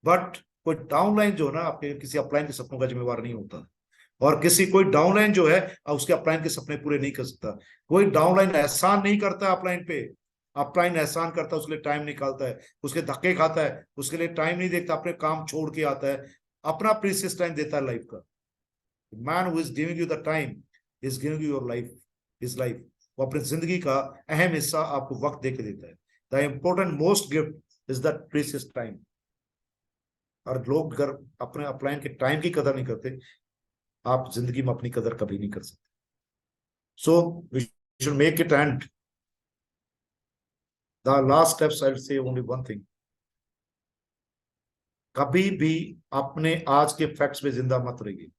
बट कोई डाउनलाइन जो है ना आपके किसी अपलाइन के सपनों का जिम्मेवार नहीं होता। और किसी कोई डाउनलाइन जो है उसके अपलाइन के सपने पूरे नहीं कर सकता। कोई डाउनलाइन एहसान नहीं करता अपलाइन पे, अपलाइन एहसान करता है, उसके लिए टाइम निकालता है, उसके धक्के खाता है, उसके लिए टाइम नहीं देखता, अपने काम छोड़ के आता है, अपना प्रीशियस टाइम देता है लाइफ का। Man who is giving you the time is giving you your life, his life. वो अपनी जिंदगी का अहम हिस्सा आपको वक्त दे के देता है। The important most gift is the precious time. और लोग अगर अपने अपलाइन के टाइम की कदर नहीं करते, आप जिंदगी में अपनी कदर कभी नहीं कर सकते। So we should make it and the last steps I will say only one thing, कभी भी अपने आज के फैक्ट्स पे जिंदा मत रहिए।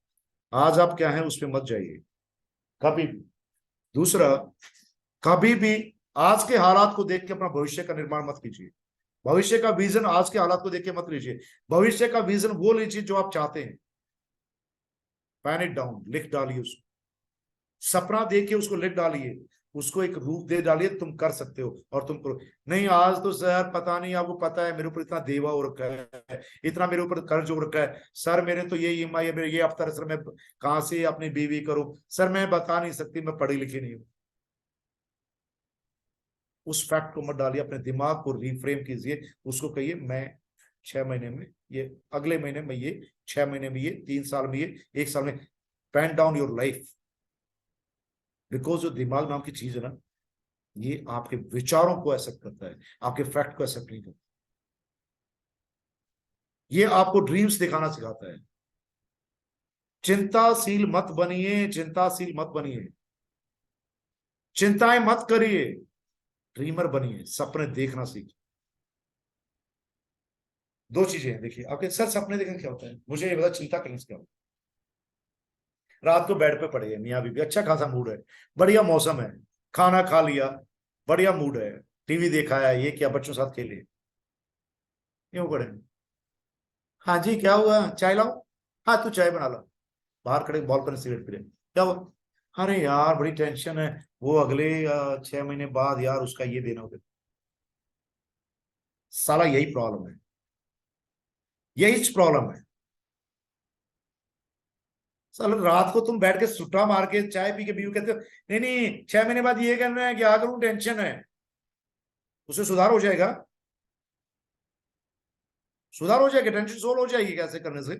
आज आप क्या हैं उस पे मत जाइए कभी भी। दूसरा, कभी भी आज के हालात को देख के अपना भविष्य का निर्माण मत कीजिए। भविष्य का विजन आज के हालात को देख के मत लीजिए। भविष्य का विजन वो लीजिए जो आप चाहते हैं। पेन इट डाउन, लिख डालिए उसको। सपना देखिए, उसको लिख डालिए, उसको एक रूप दे डालिए, तुम कर सकते हो और तुम करो। नहीं आज तो सर पता नहीं, आपको पता है मेरे ऊपर इतना देवा हो रखा है, इतना मेरे ऊपर कर्ज हो रखा है, सर मेरे तो ये ईएमआई है, मेरे ये अफ्तर, सर मैं कहां से अपनी बीवी करूं, सर मैं बता नहीं सकती, मैं पढ़ी लिखी नहीं हूं। उस फैक्ट को मत डालिए, अपने दिमाग को रिफ्रेम कीजिए। उसको कहिए मैं 6 महीने में ये, अगले महीने में ये, 6 महीने में ये, 3 साल में ये, 1 साल में। Pen down your life, because जो दिमाग नाम की चीज है ना, ये आपके विचारों को एक्सेप्ट करता है, आपके फैक्ट को एक्सेप्ट नहीं करता। ये आपको ड्रीम्स दिखाना सिखाता है। चिंताशील मत बनिए, चिंताशील मत बनिए, चिंताएं मत करिए, ड्रीमर बनिए, सपने देखना सीखिए। 2 चीजें हैं देखिए आपके। सर सपने देखने क्या होता है, मुझे ये बता, चिंता करने से क्या होता है? रात को बेड पे पड़े हैं मियाँ बीवी, अच्छा खासा मूड है, बढ़िया मौसम है, खाना खा लिया, बढ़िया मूड है, टीवी देखा है, ये क्या, बच्चों के साथ खेले, क्यों पड़े? हाँ जी क्या हुआ, चाय लाओ? हाँ तू चाय बना ला। बाहर खड़े बॉल्कनी सिगरेट पी रहे, क्या हुआ? अरे यार बड़ी टेंशन है, वो अगले 6 महीने बाद यार उसका ये देना होगा। साला यही प्रॉब्लम है, यही प्रॉब्लम है। साला रात को तुम बैठ के सुट्टा मार के चाय पी के बीवी कहते हो नहीं नहीं 6 महीने बाद ये करना है, क्या करूं, टेंशन है। उससे सुधार हो जाएगा, सुधार हो जाएगा, टेंशन सोल्व हो जाएगी कैसे करने से।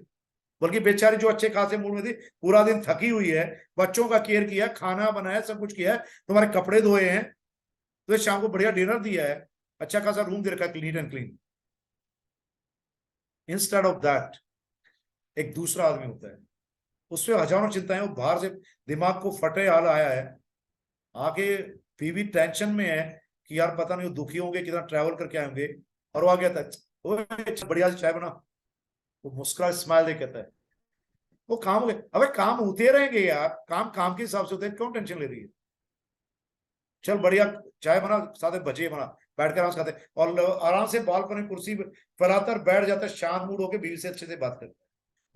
बल्कि बेचारी जो अच्छे खासे मूड में थी, पूरा दिन थकी हुई है, बच्चों का केयर किया, खाना बनाया, सब कुछ किया है, तुम्हारे कपड़े धोए हैं, तो शाम को बढ़िया डिनर दिया है, अच्छा खासा रूम दे रखा है, clean and clean. Instead of that एक दूसरा आदमी होता है, उससे हजारों चिंताएं, वो बाहर से दिमाग को फटे हाल आया है, आगे बीवी टेंशन में है कि यार पता नहीं वो दुखी होंगे, कितना ट्रैवल करके आएंगे, और वो आ गया था बढ़िया से चाय बना, वो मुस्कुरा स्माइल दे कहता है वो काम हो गए। अबे काम होते रहेंगे यार, काम काम के हिसाब से होते हैं, क्यों टेंशन ले रही है? चल बढ़िया चाय बना, साथ भजिए बना, बैठ कर आराम से खाते, और आराम से बालकनी कुर्सी फैलाकर बैठ जाता है, शांत मूड होकर बीवी से अच्छे से बात करता है।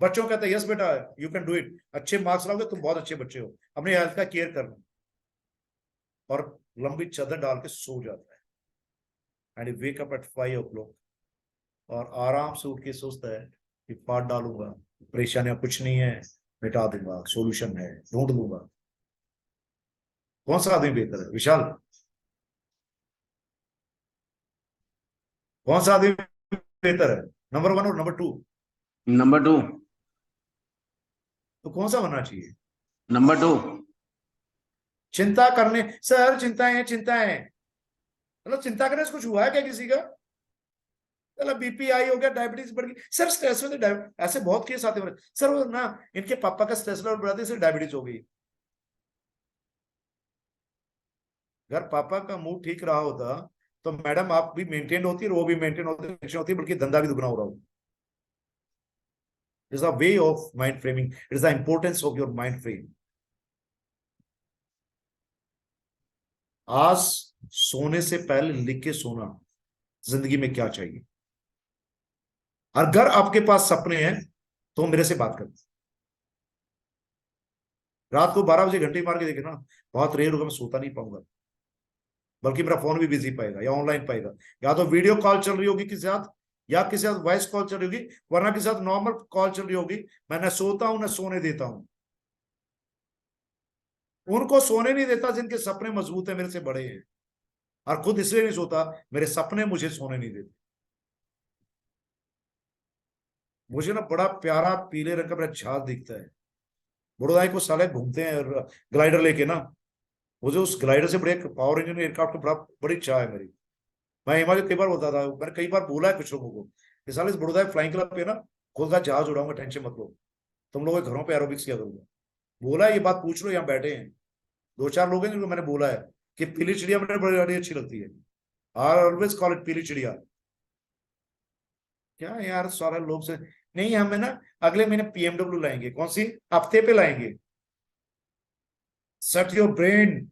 बच्चों कहते हैं यस बेटा यू कैन डू इट, अच्छे मार्क्स लाओगे तुम बहुत अच्छे बच्चे हो, अपनी हेल्थ का केयर करना, और लंबी चादर डाल के सो जाता है। And wake up at 5 o'clock और आराम से उठ के सोचता है कि पाठ डालूंगा, परेशानियां कुछ नहीं है, मिटा दूंगा, सॉल्यूशन है, ढूंढ लूंगा। कौन सा आदमी बेहतर है विशाल? कौन सा आदमी बेहतर है, नंबर 1 और नंबर 2? नंबर 2। तो कौन सा बनना चाहिए? नंबर 2। चिंता करने, सर चिंताएं चिंताएं, मतलब चिंता करने से कुछ हुआ है क्या किसी का? चला बीपी हाई हो गया, डायबिटीज बढ़ गई, सर स्ट्रेस में तो ऐसे बहुत केस आते हैं सर, वो ना इनके पापा का स्ट्रेस लेवल बढ़ाते सर डायबिटीज हो गई। अगर पापा का मूड ठीक रहा होता तो मैडम आप भी मेंटेन होती और वो भी मेंटेन होती, बल्कि धंधा भी दुगना हो रहा हो। It is a way of mind framing, it is the importance of your mind frame. आज सोने से पहले लिख के सोना, जिंदगी में क्या चाहिए। अगर आपके पास सपने हैं तो मेरे से बात करें। रात को 12 बजे घंटी मार के देखे ना, बहुत रेयर होगा मैं सोता नहीं पाऊंगा, बल्कि मेरा फोन भी बिजी पाएगा या ऑनलाइन पाएगा, या तो वीडियो कॉल चल रही होगी किसी साथ, या किसी साथ वॉइस कॉल चल रही होगी, वरना किसी साथ नॉर्मल कॉल चल रही होगी। मैं न सोता हूं न सोने देता हूं। उनको सोने नहीं देता जिनके सपने मजबूत है, मेरे से बड़े हैं, और खुद इसलिए नहीं सोता, मेरे सपने मुझे सोने नहीं देते। मुझे ना बड़ा प्यारा पीले रंग का मेरा जहाज दिखता है, बड़ोदाई को साले घूमते हैं ग्लाइडर लेके ना, मुझे उस ग्लाइडर से बड़े पावर इंजन एयरक्राफ्ट को बड़ी चाह है मेरी। मैं हिमाचल कई बार बोलता था, मैंने कई बार बोला है कुछ लोगों को, इस साल इस बड़ोदाई फ्लाइंग क्लब पे ना खुद का जहाज उड़ाऊंगा, टेंशन मत लो, तुम लोगों के घरों पे एरोबिक्स किया करूंगा। बोला है, ये बात पूछ लो, यहाँ बैठे हैं 2-4 लोग हैं जिनको मैंने बोला है कि पीली चिड़िया मुझे बड़ी अच्छी लगती है, आई ऑलवेज कॉल इट पीली चिड़िया। क्या यार सारे लोग से, नहीं हमें ना अगले महीने पीएमडब्ल्यू लाएंगे, कौन सी हफ्ते पे लाएंगे। Set your brain,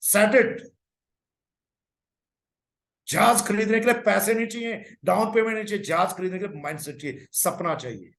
set it. जहाज खरीदने के लिए पैसे नहीं चाहिए, डाउन पेमेंट नहीं चाहिए, जहाज खरीदने के लिए माइंड सेट चाहिए, सपना चाहिए।